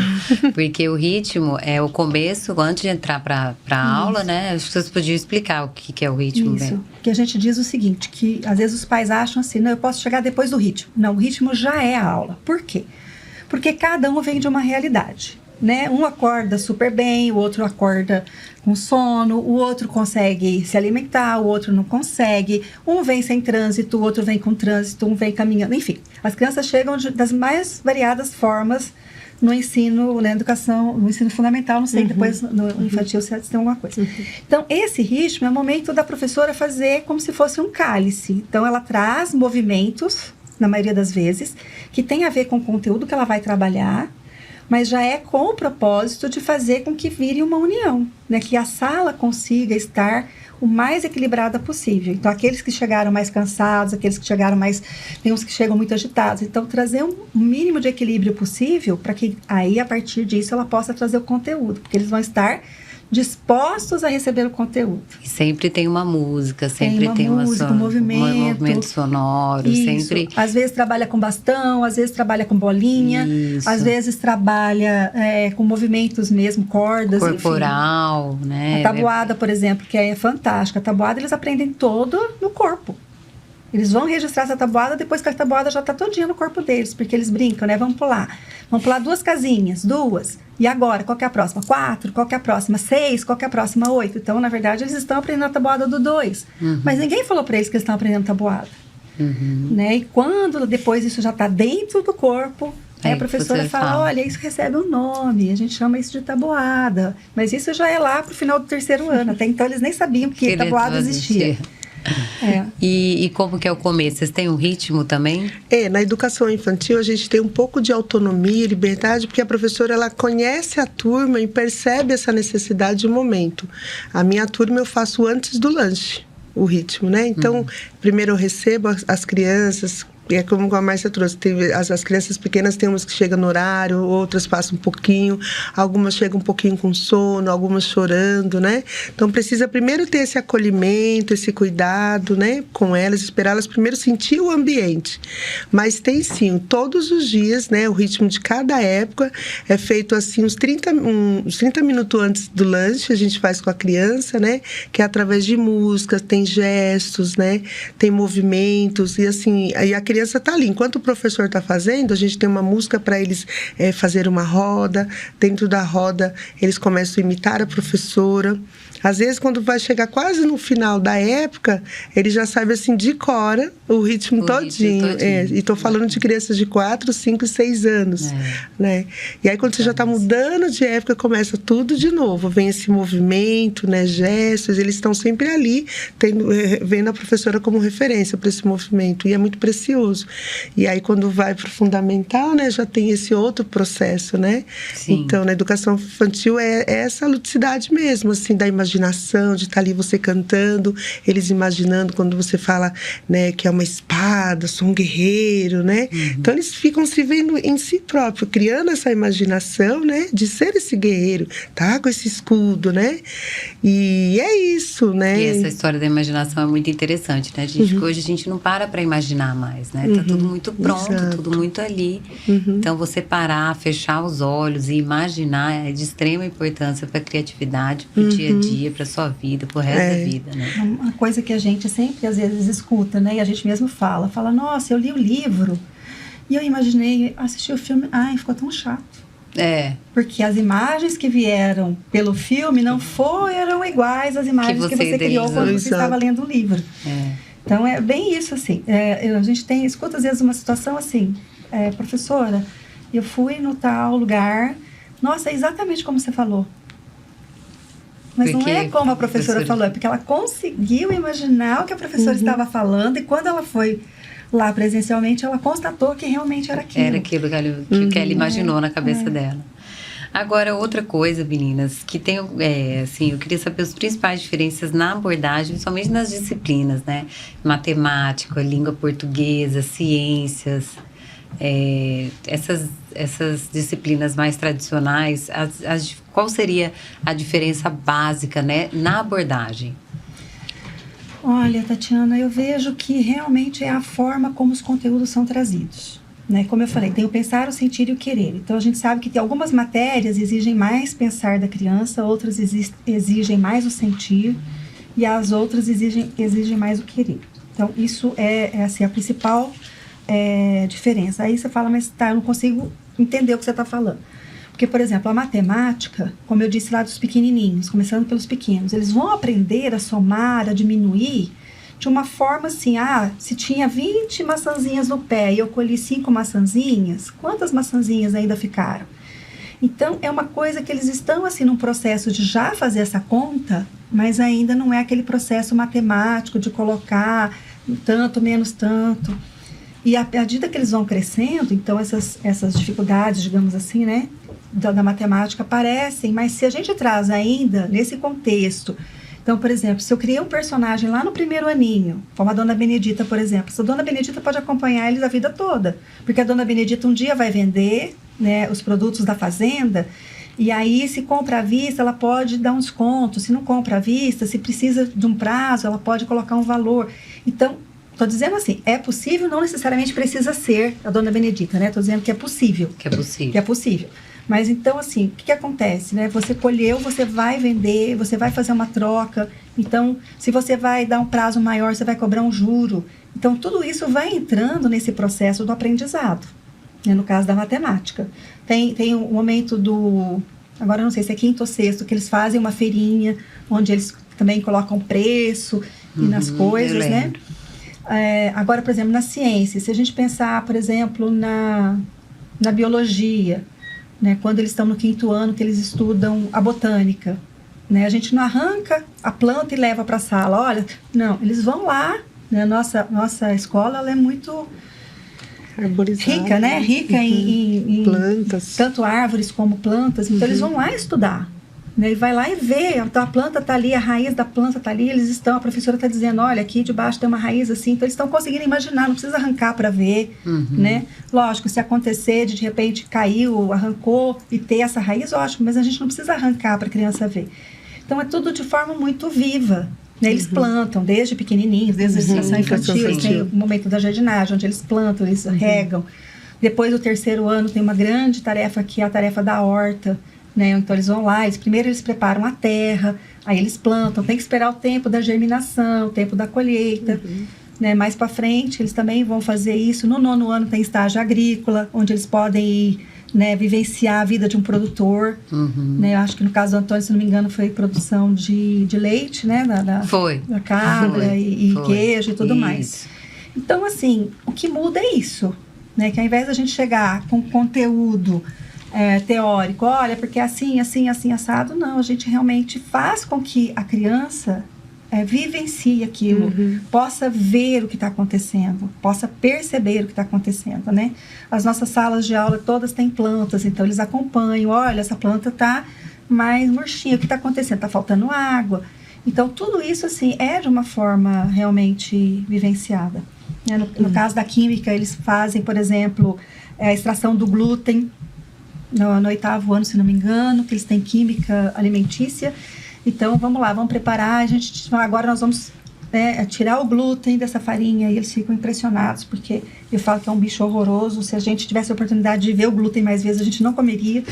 Porque o ritmo é o começo, antes de entrar para a aula, né? Acho que vocês podiam explicar o que é o ritmo. Isso, bem. que a gente diz o seguinte, que às vezes os pais acham assim, não, eu posso chegar depois do ritmo. Não, o ritmo já é a aula. Por quê? Porque cada um vem de uma realidade, né? Um acorda super bem, o outro acorda com sono, o outro consegue se alimentar, o outro não consegue. Um vem sem trânsito, o outro vem com trânsito, um vem caminhando. Enfim, as crianças chegam das mais variadas formas no ensino, na educação, no ensino fundamental, não sei, depois no infantil se tem alguma coisa. Então, esse ritmo é o momento da professora fazer como se fosse um cálice. Então, ela traz movimentos, na maioria das vezes, que tem a ver com o conteúdo que ela vai trabalhar, mas já é com o propósito de fazer com que vire uma união, né? Que a sala consiga estar o mais equilibrada possível. Então, aqueles que chegaram mais cansados, aqueles que chegaram mais... Tem uns que chegam muito agitados. Então, trazer um mínimo de equilíbrio possível para que aí, a partir disso, ela possa trazer o conteúdo, porque eles vão estar dispostos a receber o conteúdo. E sempre tem uma música, sempre tem um movimento sonoro, isso. Sempre. Às vezes trabalha com bastão, às vezes trabalha com bolinha, Isso. às vezes trabalha com movimentos mesmo, cordas, corporal, enfim. Né? A tabuada, por exemplo, que é fantástica. A tabuada eles aprendem todo no corpo. Eles vão registrar essa tabuada depois que a tabuada já está todinha no corpo deles, porque eles brincam, né? Vamos pular 2 casinhas, 2. E agora, qual que é a próxima? 4, qual que é a próxima? 6, qual que é a próxima? 8. Então, na verdade, eles estão aprendendo a tabuada do 2. Mas ninguém falou para eles que eles estão aprendendo tabuada. Né? E quando depois isso já está dentro do corpo, a professora fala, olha, isso recebe um nome, a gente chama isso de tabuada. Mas isso já é lá para o final do 3º ano. Até então, eles nem sabiam que tabuada existia. E como que é o começo? Vocês têm um ritmo também? Na educação infantil a gente tem um pouco de autonomia e liberdade, porque a professora ela conhece a turma e percebe essa necessidade de momento. A minha turma eu faço antes do lanche, o ritmo, né? Então, primeiro eu recebo as crianças, E é como a Márcia trouxe, as crianças pequenas tem umas que chegam no horário, outras passam um pouquinho, algumas chegam um pouquinho com sono, algumas chorando, né? Então precisa primeiro ter esse acolhimento, esse cuidado, né, com elas, esperar elas primeiro sentir o ambiente. Mas tem sim, todos os dias, né, o ritmo de cada época é feito assim uns 30 minutos antes do lanche, a gente faz com a criança, né, que é através de música, tem gestos, né, tem movimentos e assim, aí a criança está ali. Enquanto o professor está fazendo, a gente tem uma música para eles fazer uma roda. Dentro da roda, eles começam a imitar a professora. Às vezes, quando vai chegar quase no final da época, ele já sabe, assim, de cor o ritmo todinho. E estou falando de crianças de 4, 5 e 6 anos. Né? E aí, quando você já está mudando de época, começa tudo de novo. Vem esse movimento, né, gestos, eles estão sempre ali, vendo a professora como referência para esse movimento. E é muito precioso. E aí, quando vai para o fundamental, né, já tem esse outro processo, né? Sim. Então, na educação infantil é essa ludicidade mesmo, assim, da imaginação, de estar ali você cantando, eles imaginando quando você fala, né, que é uma espada, sou um guerreiro, né? Então eles ficam se vendo em si próprio, criando essa imaginação, né, de ser esse guerreiro, tá com esse escudo, né? E é isso, né? E essa história da imaginação é muito interessante, né, gente? Porque hoje a gente não para imaginar mais, né? Tá tudo muito pronto, tudo muito ali. Então você parar, fechar os olhos e imaginar é de extrema importância para a criatividade, para o dia a dia, para sua vida, pro resto da vida, né? Uma coisa que a gente sempre, às vezes, escuta, né? E a gente mesmo fala, nossa, eu li o livro e eu imaginei, assisti o filme, ai, ficou tão chato. Porque as imagens que vieram pelo filme não foram iguais às imagens que você criou quando você estava lendo o livro. Então, é bem isso, assim. A gente escuta, às vezes, uma situação assim, professora, eu fui no tal lugar, nossa, é exatamente como você falou. Mas porque não é como a professora falou, é porque ela conseguiu imaginar o que a professora estava falando e quando ela foi lá presencialmente, ela constatou que realmente era aquilo. Era aquilo que ela imaginou na cabeça dela. Agora, outra coisa, meninas, que tem, assim, eu queria saber as principais diferenças na abordagem, principalmente nas disciplinas, né? Matemática, língua portuguesa, ciências, essas disciplinas mais tradicionais, qual seria a diferença básica, né, na abordagem? Olha, Tatiana, eu vejo que realmente é a forma como os conteúdos são trazidos. Né? Como eu falei, tem o pensar, o sentir e o querer. Então, a gente sabe que tem algumas matérias exigem mais pensar da criança, outras exigem mais o sentir e as outras exigem mais o querer. Então, isso é assim, a principal diferença. Aí você fala, mas tá, eu não consigo entender o que você está falando. Porque, por exemplo, a matemática, como eu disse lá dos pequenininhos, começando pelos pequenos, eles vão aprender a somar, a diminuir de uma forma assim, se tinha 20 maçãzinhas no pé e eu colhi 5 maçãzinhas, quantas maçãzinhas ainda ficaram? Então, é uma coisa que eles estão assim num processo de já fazer essa conta, mas ainda não é aquele processo matemático de colocar tanto, menos tanto. E à medida que eles vão crescendo, então essas dificuldades, digamos assim, né, da matemática aparecem, mas se a gente traz ainda nesse contexto, então, por exemplo, se eu criei um personagem lá no primeiro aninho, como a Dona Benedita, por exemplo, essa Dona Benedita pode acompanhar eles a vida toda, porque a Dona Benedita um dia vai vender, né, os produtos da fazenda, e aí se compra à vista, ela pode dar um desconto, se não compra à vista, se precisa de um prazo, ela pode colocar um valor. Então, estou dizendo assim, é possível, não necessariamente precisa ser a Dona Benedita, né? Estou dizendo que é possível. Que é possível. Que é possível. Mas então, assim, o que acontece, né? Você colheu, você vai vender, você vai fazer uma troca. Então, se você vai dar um prazo maior, você vai cobrar um juro. Então, tudo isso vai entrando nesse processo do aprendizado, né? No caso da matemática. Tem um momento agora eu não sei se é quinto ou sexto, que eles fazem uma feirinha, onde eles também colocam preço nas coisas, né? Agora, por exemplo, na ciência, se a gente pensar, por exemplo, na biologia, né, quando eles estão no quinto ano, que eles estudam a botânica, né, a gente não arranca a planta e leva para a sala, olha, não, eles vão lá, né, nossa escola ela é muito rica, né, rica em plantas, tanto árvores como plantas, então eles vão lá estudar. né? E vai lá e vê, então a planta está ali, a raiz da planta está ali, a professora está dizendo, olha, aqui debaixo tem uma raiz assim, então eles estão conseguindo imaginar, não precisa arrancar para ver, né? Lógico, se acontecer de repente caiu, arrancou e ter essa raiz, ótimo, mas a gente não precisa arrancar para a criança ver. Então é tudo de forma muito viva, né? Eles plantam desde pequenininhos, desde a estação infantil, eles têm o momento da jardinagem, onde eles plantam, eles regam. Depois do 3º ano tem uma grande tarefa que é a tarefa da horta, né? Então eles vão lá, primeiro eles preparam a terra, aí eles plantam, tem que esperar o tempo da germinação, o tempo da colheita, né? Mais para frente eles também vão fazer isso. No 9º ano tem estágio agrícola, onde eles podem ir, né, vivenciar a vida de um produtor, né? Eu acho que no caso do Antônio, se não me engano, foi produção de leite, né? Da cabra e queijo e tudo mais. Então, assim, o que muda é isso, né? Que ao invés da gente chegar com conteúdo teórico, olha, porque é assim, assim, assim, assado, não, a gente realmente faz com que a criança vivencie aquilo, possa ver o que está acontecendo, possa perceber o que está acontecendo, né? As nossas salas de aula todas têm plantas, então eles acompanham, olha, essa planta está mais murchinha, o que está acontecendo? Está faltando água. Então, tudo isso, assim, é de uma forma realmente vivenciada. Né? No caso da química, eles fazem, por exemplo, a extração do glúten, no 8º ano, se não me engano, que eles têm química alimentícia. Então, vamos lá, vamos preparar. Agora nós vamos tirar o glúten dessa farinha e eles ficam impressionados, porque eu falo que é um bicho horroroso. Se a gente tivesse a oportunidade de ver o glúten mais vezes, a gente não comeria.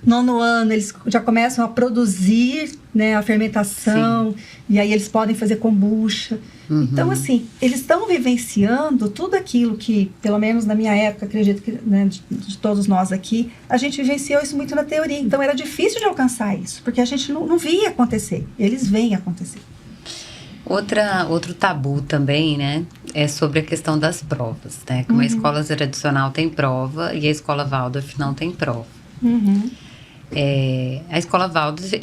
9º ano, eles já começam a produzir, né, a fermentação, e aí eles podem fazer kombucha. Então, assim, eles estão vivenciando tudo aquilo que, pelo menos na minha época, acredito que, né, de todos nós aqui, a gente vivenciou isso muito na teoria. Então, era difícil de alcançar isso, porque a gente não via acontecer. Eles veem acontecer. Outro tabu também, né, é sobre a questão das provas, né? Como a escola tradicional tem prova e a escola Waldorf não tem prova. A escola Waldorf,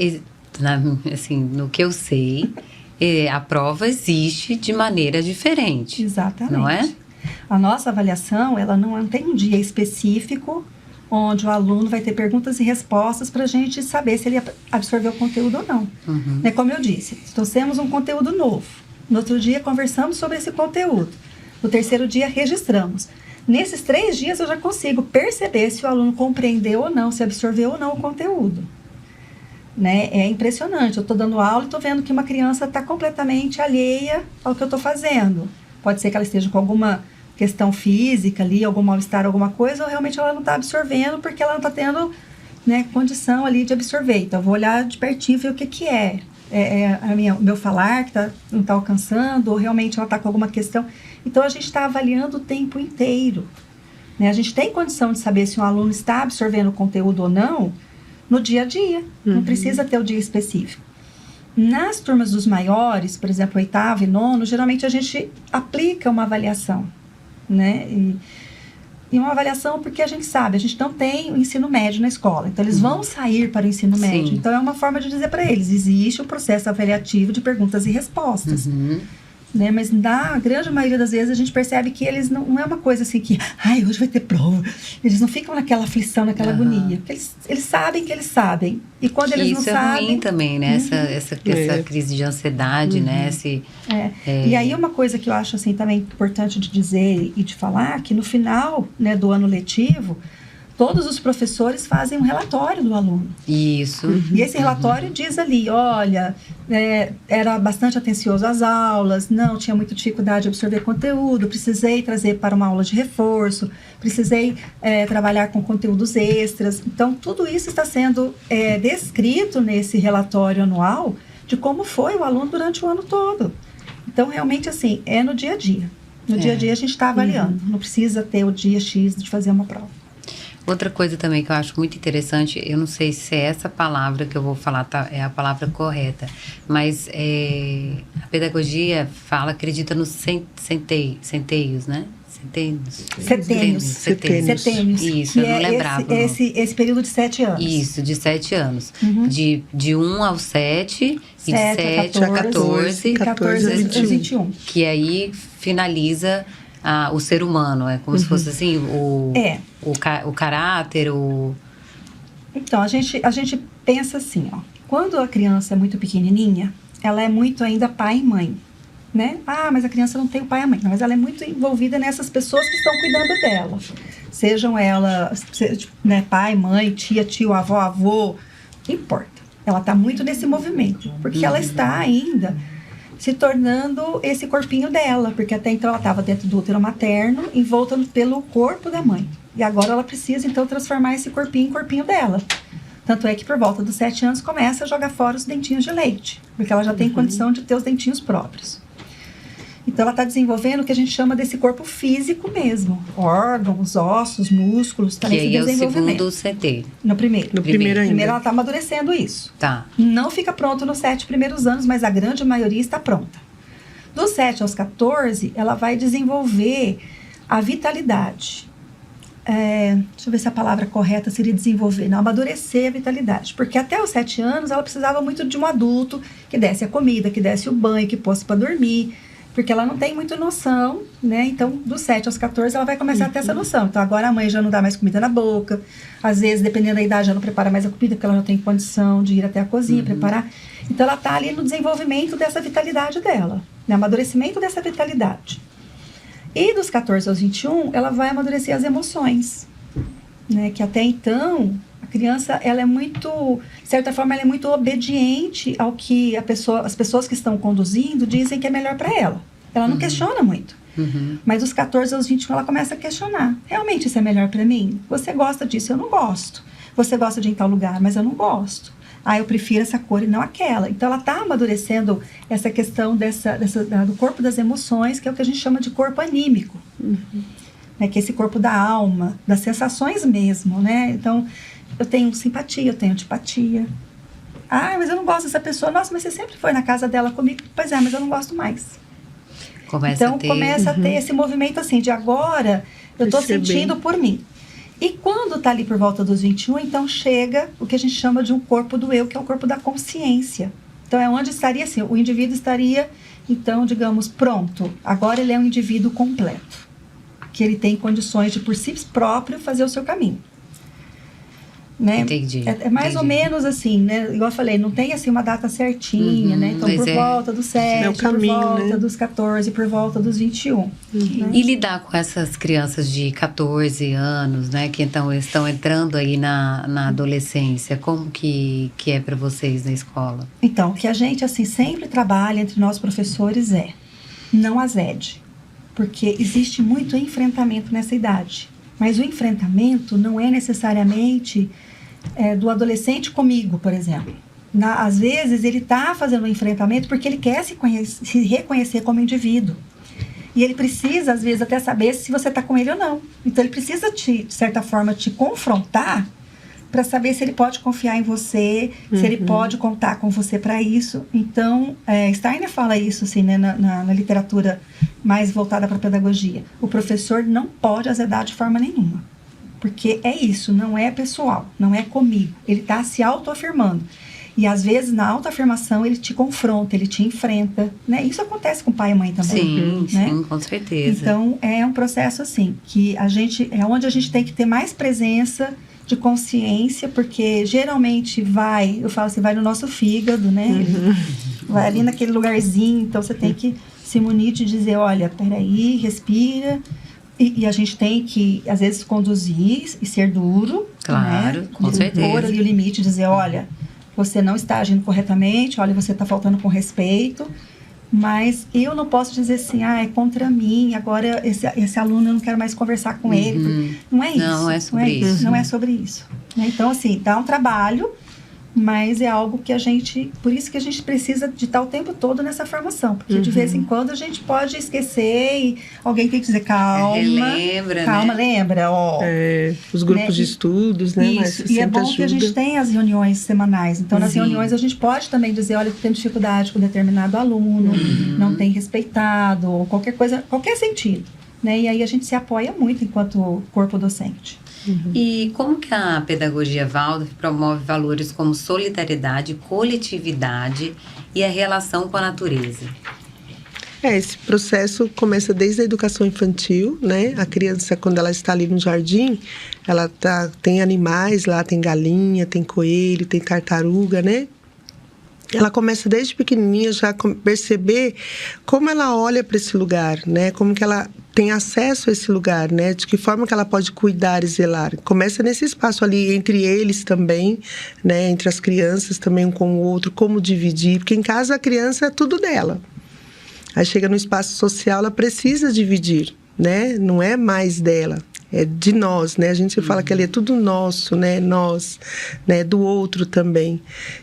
assim, no que eu sei, a prova existe de maneira diferente. Exatamente. Não é? A nossa avaliação, ela não tem um dia específico onde o aluno vai ter perguntas e respostas para a gente saber se ele absorveu o conteúdo ou não. Né? Como eu disse, trouxemos um conteúdo novo. No outro dia, conversamos sobre esse conteúdo. No 3º dia, registramos. Nesses 3 dias, eu já consigo perceber se o aluno compreendeu ou não, se absorveu ou não o conteúdo. Né? É impressionante. Eu estou dando aula e estou vendo que uma criança está completamente alheia ao que eu estou fazendo. Pode ser que ela esteja com alguma questão física ali, algum mal-estar, alguma coisa, ou realmente ela não está absorvendo porque ela não está tendo, né, condição ali de absorver. Então, eu vou olhar de pertinho e ver o que é. O meu falar que não está alcançando, ou realmente ela está com alguma questão. Então, a gente está avaliando o tempo inteiro. Né? A gente tem condição de saber se um aluno está absorvendo o conteúdo ou não no dia a dia. Não precisa ter o dia específico. Nas turmas dos maiores, por exemplo, 8º e 9º, geralmente a gente aplica uma avaliação. Né? E uma avaliação porque a gente sabe, a gente não tem o ensino médio na escola, então eles vão sair para o ensino médio, então é uma forma de dizer para eles, existe o processo avaliativo de perguntas e respostas, né? Mas na grande maioria das vezes a gente percebe que eles não é uma coisa assim que, hoje vai ter prova, eles não ficam naquela aflição, naquela agonia, porque eles sabem que eles sabem, e quando eles não sabem... Isso é ruim também, né? Essa crise de ansiedade, né? E aí uma coisa que eu acho assim também importante de dizer e de falar, que no final, né, do ano letivo, todos os professores fazem um relatório do aluno. Isso. E esse relatório diz ali, olha, era bastante atencioso às aulas, não tinha muita dificuldade de absorver conteúdo, precisei trazer para uma aula de reforço, precisei trabalhar com conteúdos extras. Então, tudo isso está sendo descrito nesse relatório anual de como foi o aluno durante o ano todo. Então, realmente, assim, é no dia a dia. No dia a dia a gente está avaliando, não precisa ter o dia X de fazer uma prova. Outra coisa também que eu acho muito interessante, eu não sei se é essa palavra que eu vou falar é a palavra correta, mas a pedagogia acredita nos centeios, né? Setênios. Isso, eu não lembrava. Esse período de 7 anos. Isso, de 7 anos. De 1 ao 7, e de 7 a 14, 14 a 21. Que aí finaliza o ser humano, é como se fosse assim, o caráter, Então, a gente pensa assim, ó. quando a criança é muito pequenininha, ela é muito ainda pai e mãe, né? Ah, mas a criança não tem o pai e a mãe. Não, mas ela é muito envolvida nessas pessoas que estão cuidando dela. Sejam elas, né, pai, mãe, tia, tio, avó, avô, não importa. Ela está muito nesse movimento, porque ela está ainda se tornando esse corpinho dela, porque até então ela estava dentro do útero materno, envolta pelo corpo da mãe. E agora ela precisa, então, transformar esse corpinho em corpinho dela. Tanto é que por volta dos 7 anos começa a jogar fora os dentinhos de leite, porque ela já tem condição de ter os dentinhos próprios. Então ela está desenvolvendo o que a gente chama desse corpo físico mesmo. Órgãos, ossos, músculos, está nesse desenvolvimento. Que aí é o segundo CT. No primeiro. No primeiro ainda. Primeiro ela está amadurecendo isso. Tá. Não fica pronto nos 7 primeiros anos, mas a grande maioria está pronta. Dos 7 aos 14, ela vai desenvolver a vitalidade. Deixa eu ver se a palavra correta seria desenvolver. Não, amadurecer a vitalidade. Porque até os 7 anos ela precisava muito de um adulto que desse a comida, que desse o banho, que fosse para dormir. Porque ela não tem muita noção, né? Então, dos 7 aos 14, ela vai começar a ter essa noção. Então, agora a mãe já não dá mais comida na boca. Às vezes, dependendo da idade, já não prepara mais a comida, porque ela já tem condição de ir até a cozinha, preparar. Então, ela está ali no desenvolvimento dessa vitalidade dela, no amadurecimento dessa vitalidade. E dos 14 aos 21, ela vai amadurecer as emoções, né? Que até então, a criança, ela é muito, de certa forma, ela é muito obediente ao que as pessoas que estão conduzindo dizem que é melhor para ela. Ela não questiona muito. Mas dos 14 aos 21, ela começa a questionar. Realmente isso é melhor para mim? Você gosta disso? Eu não gosto. Você gosta de ir em tal lugar? Mas eu não gosto. Ah, eu prefiro essa cor e não aquela. Então, ela está amadurecendo essa questão do corpo das emoções, que é o que a gente chama de corpo anímico. Né? Que é esse corpo da alma, das sensações mesmo, né? Então, eu tenho simpatia, eu tenho antipatia. Ah, mas eu não gosto dessa pessoa. Nossa, mas você sempre foi na casa dela comigo. Pois é, mas eu não gosto mais. Começa a ter esse movimento assim, de agora eu estou sentindo por mim. E quando está ali por volta dos 21, então chega o que a gente chama de um corpo do eu, que é o corpo da consciência. Então é onde estaria assim, o indivíduo estaria, então, digamos, pronto. Agora ele é um indivíduo completo, que ele tem condições de por si próprio fazer o seu caminho. Né? Entendi. É mais ou menos assim, né? Igual eu falei, não tem assim uma data certinha, né? Então, por volta dos 7, caminho, por volta, né, dos 14, por volta dos 21. Né? E lidar com essas crianças de 14 anos, né? Que então estão entrando aí na adolescência, como que é para vocês na escola? Então, o que a gente assim sempre trabalha entre nós professores é não azede, porque existe muito enfrentamento nessa idade. Mas o enfrentamento não é necessariamente do adolescente comigo, por exemplo. Às vezes, ele está fazendo um enfrentamento porque ele quer se reconhecer como indivíduo. E ele precisa, às vezes, até saber se você está com ele ou não. Então, ele precisa, de certa forma, te confrontar para saber se ele pode confiar em você, se ele pode contar com você para isso. Então, Steiner fala isso assim, né, na literatura mais voltada para a pedagogia. O professor não pode azedar de forma nenhuma. Porque é isso, não é pessoal, não é comigo. Ele está se autoafirmando. E às vezes, na autoafirmação, ele te confronta, ele te enfrenta. Né? Isso acontece com pai e mãe também. Sim, né? Sim, com certeza. Então, é um processo assim, que é onde a gente tem que ter mais presença de consciência, porque geralmente eu falo assim, vai no nosso fígado, né? Ele vai ali naquele lugarzinho, então você tem que se munir de dizer, olha, peraí, respira. E a gente tem que, às vezes, conduzir e ser duro. Claro, né? com certeza. Pôr ali o limite, dizer, olha, você não está agindo corretamente, olha, você está faltando com respeito. Mas eu não posso dizer assim, é contra mim, agora esse aluno eu não quero mais conversar com ele. Não é isso. Não é sobre isso. Não é sobre isso. Né? Então, assim, dá um trabalho, mas é algo que por isso que a gente precisa de estar o tempo todo nessa formação, porque de vez em quando a gente pode esquecer e alguém tem que dizer, calma. Calma, né? Lembra, ó. Os grupos de estudos, né? Isso, e é bom que a gente tem as reuniões semanais. Então, nas reuniões a gente pode também dizer, olha, tem dificuldade com determinado aluno, não tem respeitado, ou qualquer coisa, qualquer sentido. Né? E aí a gente se apoia muito enquanto corpo docente. E como que a pedagogia Waldorf promove valores como solidariedade, coletividade e a relação com a natureza? Esse processo começa desde a educação infantil, né? A criança, quando ela está ali no jardim, ela tem animais lá, tem galinha, tem coelho, tem tartaruga, né? ela começa desde pequenininha já a perceber como ela olha para esse lugar, né? Como que ela tem acesso a esse lugar, né? De que forma que ela pode cuidar e zelar. Começa nesse espaço ali entre eles também, né? Entre as crianças também um com o outro, como dividir. Porque em casa a criança é tudo dela. Aí chega no espaço social, ela precisa dividir, né? Não é mais dela. É de nós, né? A gente fala que ali é tudo nosso, né? Nós, né? Do outro também.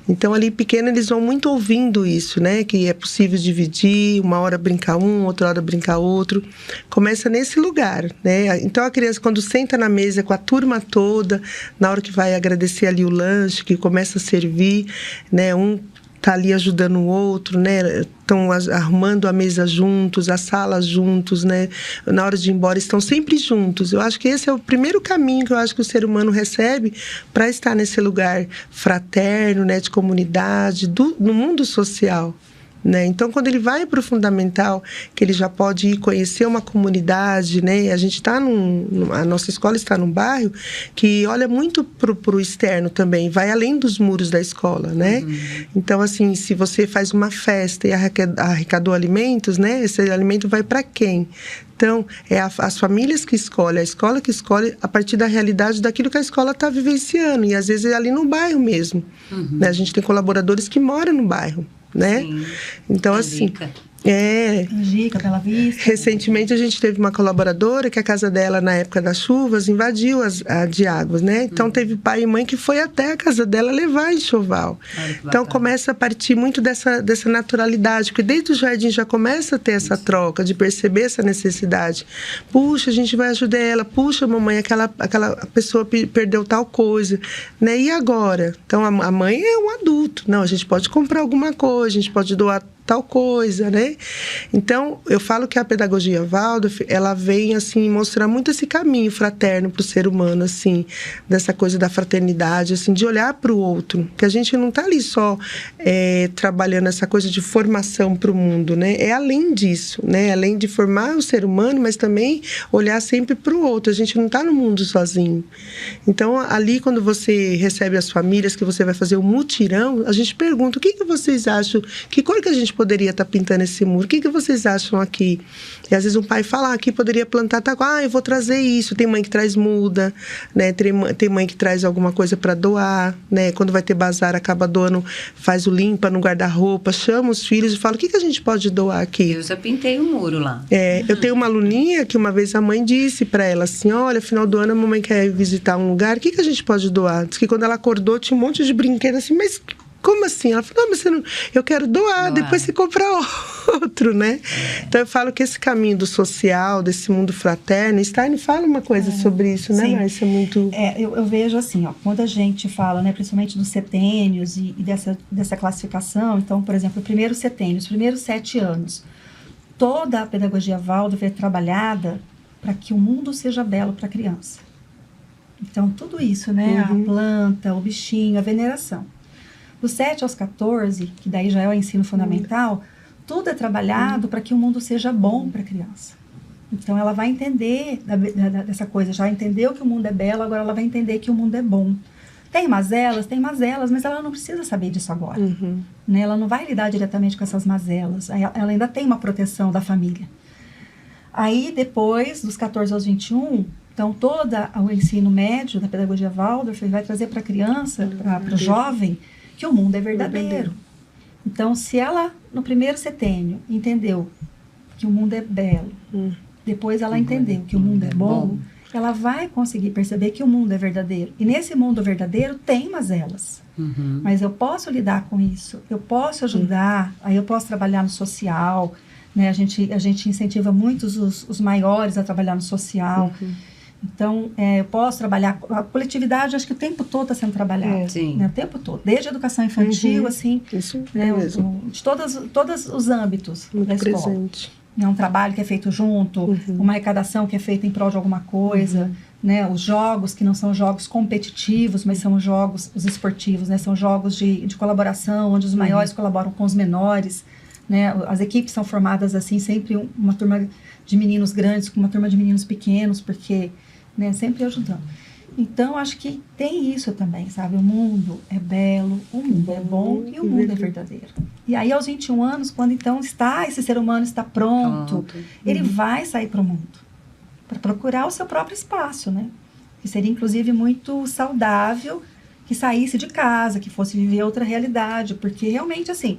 Então, ali pequeno, eles vão muito ouvindo isso, né? Que é possível dividir, uma hora brincar um, outra hora brincar outro. Começa nesse lugar, né? Então, a criança, quando senta na mesa com a turma toda, na hora que vai agradecer ali o lanche, que começa a servir, né? Um tá ali ajudando o outro, né? Estão arrumando a mesa juntos, a sala juntos, né? Na hora de ir embora, estão sempre juntos. Eu acho que esse é o primeiro caminho que eu acho que o ser humano recebe para estar nesse lugar fraterno, né? De comunidade, no mundo social. Né? Então, quando ele vai para o fundamental, que ele já pode ir conhecer uma comunidade, né? A gente está a nossa escola está num bairro que olha muito para o externo também, vai além dos muros da escola, né? Então, assim, se você faz uma festa e arrecadou alimentos, né? Esse alimento vai para quem? Então, é as famílias que escolhem, a escola que escolhe a partir da realidade daquilo que a escola está vivenciando. E, às vezes, é ali no bairro mesmo. Né? A gente tem colaboradores que moram no bairro, né? Sim. Então, assim... Angica, Bela Vista. Recentemente a gente teve uma colaboradora que a casa dela, na época das chuvas, invadiu a de águas, né? Então teve pai e mãe que foi até a casa dela levar enxoval. Então começa a partir muito dessa naturalidade, porque desde o jardim já começa a ter essa troca, de perceber essa necessidade. Puxa, a gente vai ajudar ela. Puxa, mamãe, aquela pessoa perdeu tal coisa, né? E agora? Então a mãe é um adulto. Não, a gente pode comprar alguma coisa, a gente pode doar tal coisa, né? Então, eu falo que a pedagogia Waldorf, ela vem, assim, mostrar muito esse caminho fraterno para o ser humano, assim, dessa coisa da fraternidade, assim, de olhar para o outro, que a gente não está ali só trabalhando essa coisa de formação para o mundo, né? É além disso, né? Além de formar o ser humano, mas também olhar sempre para o outro. A gente não está no mundo sozinho. Então, ali, quando você recebe as famílias, que você vai fazer um mutirão, a gente pergunta, o que vocês acham? Que cor que a gente poderia estar pintando esse muro? O que vocês acham aqui? E às vezes um pai fala, aqui poderia plantar, eu vou trazer isso. Tem mãe que traz muda, né? Tem mãe que traz alguma coisa para doar, né? Quando vai ter bazar, acaba doando, faz o limpa no guarda-roupa, chama os filhos e fala, o que a gente pode doar aqui? Eu já pintei um muro lá. Eu tenho uma aluninha que uma vez a mãe disse para ela assim, olha, final do ano a mamãe quer visitar um lugar, o que a gente pode doar? Diz que quando ela acordou tinha um monte de brinquedo assim, mas... Como assim? Ela falou, não, mas eu quero doar, depois você compra outro, né? Então, eu falo que esse caminho do social, desse mundo fraterno, Stein fala uma coisa sobre isso, né, Márcia? Muito... eu vejo assim, quando a gente fala, né, principalmente dos setênios e dessa classificação, então, por exemplo, o primeiro setênio, os primeiros 7 anos, toda a pedagogia Waldorf é trabalhada para que o mundo seja belo para a criança. Então, tudo isso, né, a planta, o bichinho, a veneração. Dos 7 aos 14, que daí já é o ensino fundamental, tudo é trabalhado para que o mundo seja bom para a criança. Então, ela vai entender dessa coisa, já entendeu que o mundo é belo, agora ela vai entender que o mundo é bom. Tem mazelas, mas ela não precisa saber disso agora. Né? Ela não vai lidar diretamente com essas mazelas, ela ainda tem uma proteção da família. Aí, depois, dos 14 aos 21... Então, todo o ensino médio da pedagogia Waldorf vai trazer para a criança, para o jovem, que o mundo é verdadeiro. Então, se ela, no primeiro setênio, entendeu que o mundo é belo, depois ela entendeu que o mundo é bom, ela vai conseguir perceber que o mundo é verdadeiro. E nesse mundo verdadeiro tem mazelas. Mas eu posso lidar com isso, eu posso ajudar, aí eu posso trabalhar no social, né? A gente incentiva muito os maiores a trabalhar no social. Então, eu posso trabalhar... A coletividade, acho que o tempo todo está sendo trabalhada. Né? O tempo todo. Desde a educação infantil, assim... Isso né? mesmo. De todos os âmbitos muito da escola. Presente. É um trabalho que é feito junto, uma arrecadação que é feita em prol de alguma coisa, né? Os jogos que não são jogos competitivos, mas são jogos os esportivos, né? São jogos de colaboração, onde os maiores colaboram com os menores. Né? As equipes são formadas assim, sempre uma turma de meninos grandes com uma turma de meninos pequenos, porque... Né, sempre ajudando. Então, acho que tem isso também, sabe? O mundo é belo, o mundo é bom e o mundo é verdadeiro. E aí, aos 21 anos, quando então esse ser humano está pronto. Ele vai sair para o mundo, para procurar o seu próprio espaço, né? Que seria, inclusive, muito saudável que saísse de casa, que fosse viver outra realidade, porque realmente, assim,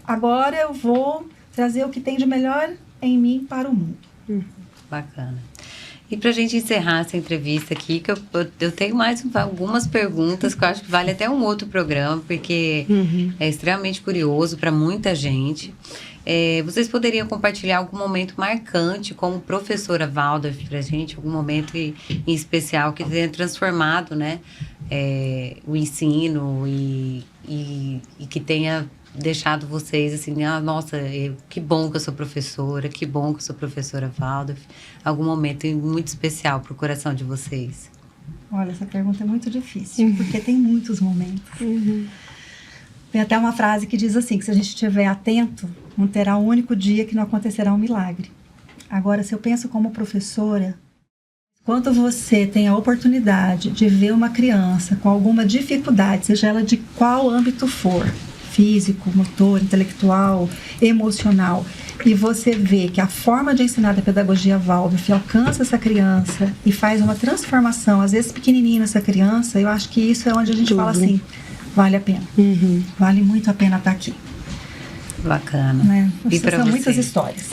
agora eu vou trazer o que tem de melhor em mim para o mundo. Bacana. E para a gente encerrar essa entrevista aqui, que eu tenho mais algumas perguntas que eu acho que vale até um outro programa, porque é extremamente curioso para muita gente. Vocês poderiam compartilhar algum momento marcante como professora Waldorf para a gente, algum momento em especial que tenha transformado, né, o ensino e que tenha deixado vocês assim, nossa, que bom que eu sou professora, que bom que eu sou professora Waldorf. Algum momento muito especial para o coração de vocês? Olha, essa pergunta é muito difícil, porque tem muitos momentos. Tem até uma frase que diz assim, que se a gente estiver atento, não terá um único dia que não acontecerá um milagre. Agora, se eu penso como professora, quando você tem a oportunidade de ver uma criança com alguma dificuldade, seja ela de qual âmbito for, físico, motor, intelectual, emocional, e você vê que a forma de ensinar da pedagogia Waldorf alcança essa criança e faz uma transformação, às vezes pequenininha nessa criança, eu acho que isso é onde a gente fala assim, vale a pena. Vale muito a pena estar aqui. Bacana. Né? E são muitas histórias.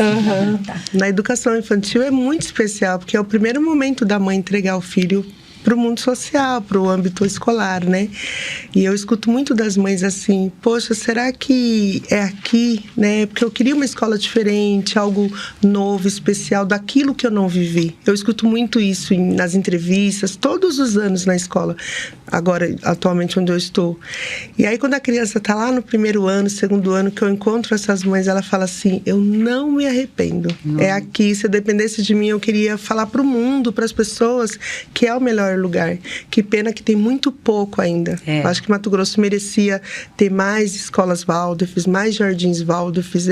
Na educação infantil é muito especial, porque é o primeiro momento da mãe entregar o filho para o mundo social, para o âmbito escolar, né? E eu escuto muito das mães assim, poxa, será que é aqui, né? Porque eu queria uma escola diferente, algo novo, especial, daquilo que eu não vivi. Eu escuto muito isso nas entrevistas, todos os anos na escola, agora, atualmente, onde eu estou. E aí, quando a criança está lá no primeiro ano, segundo ano, que eu encontro essas mães, ela fala assim, eu não me arrependo. É aqui, se dependesse de mim, eu queria falar para o mundo, para as pessoas, que é o melhor lugar. Que pena que tem muito pouco ainda. Eu acho que Mato Grosso merecia ter mais escolas Waldorfs, mais jardins Waldorfs,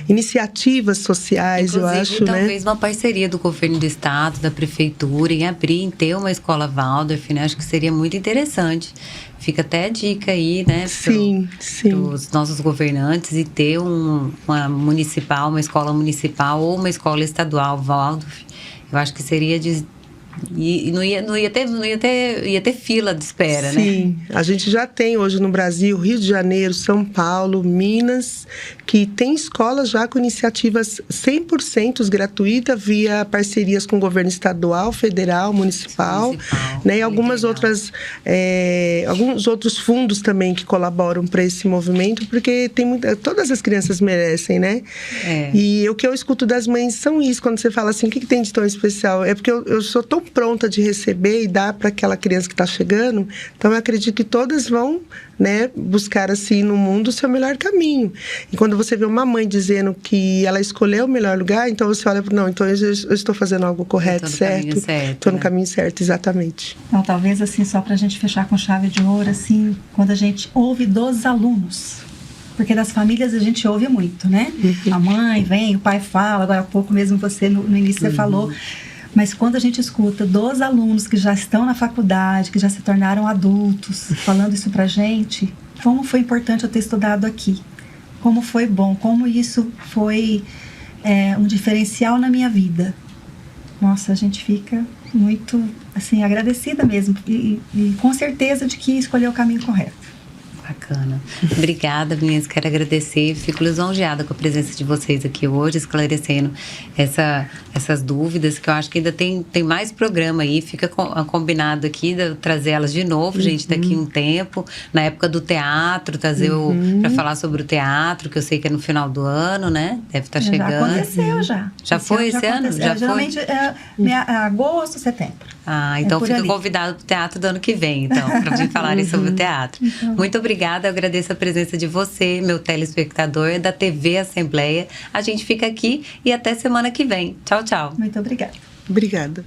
iniciativas sociais, inclusive, eu acho, talvez uma parceria do governo do estado, da prefeitura, em ter uma escola Waldorf, né? Acho que seria muito interessante. Fica até a dica aí, né? Sim. Para os nossos governantes e ter uma escola municipal ou uma escola estadual Waldorf. Eu acho que seria e ia ter fila de espera, né? Sim, a gente já tem hoje no Brasil, Rio de Janeiro, São Paulo, Minas, que tem escolas já com iniciativas 100% gratuitas via parcerias com o governo estadual, federal, municipal, né? E alguns outros fundos também que colaboram para esse movimento, porque todas as crianças merecem, né? E o que eu escuto das mães são isso, quando você fala assim, o que tem de tão especial? É porque eu sou tão pronta de receber e dar para aquela criança que está chegando, então eu acredito que todas vão, né, buscar assim no mundo o seu melhor caminho. E quando você vê uma mãe dizendo que ela escolheu o melhor lugar, então você olha para então eu estou fazendo algo correto, certo? Estou no caminho certo, exatamente. Então, talvez assim, só para a gente fechar com chave de ouro, assim, quando a gente ouve dos alunos, porque das famílias a gente ouve muito, né? A mãe vem, o pai fala, agora há pouco mesmo você no início você falou. Mas quando a gente escuta dos alunos que já estão na faculdade, que já se tornaram adultos, falando isso pra gente, como foi importante eu ter estudado aqui, como foi bom, como isso foi um diferencial na minha vida. Nossa, a gente fica muito, assim, agradecida mesmo e com certeza de que escolheu o caminho correto. Bacana. Obrigada, meninas. Quero agradecer. Fico lisonjeada com a presença de vocês aqui hoje, esclarecendo essas dúvidas, que eu acho que ainda tem mais programa aí. Fica combinado aqui de trazer elas de novo, gente, daqui um tempo. Na época do teatro, trazer para falar sobre o teatro, que eu sei que é no final do ano, né? Deve estar chegando. Já aconteceu, já. Já foi esse ano? Já geralmente agosto, setembro. Então fica convidado para o teatro do ano que vem, então, para vir falarem sobre o teatro. Muito obrigada, eu agradeço a presença de você, meu telespectador da TV Assembleia. A gente fica aqui e até semana que vem. Tchau, tchau. Muito obrigada. Obrigada.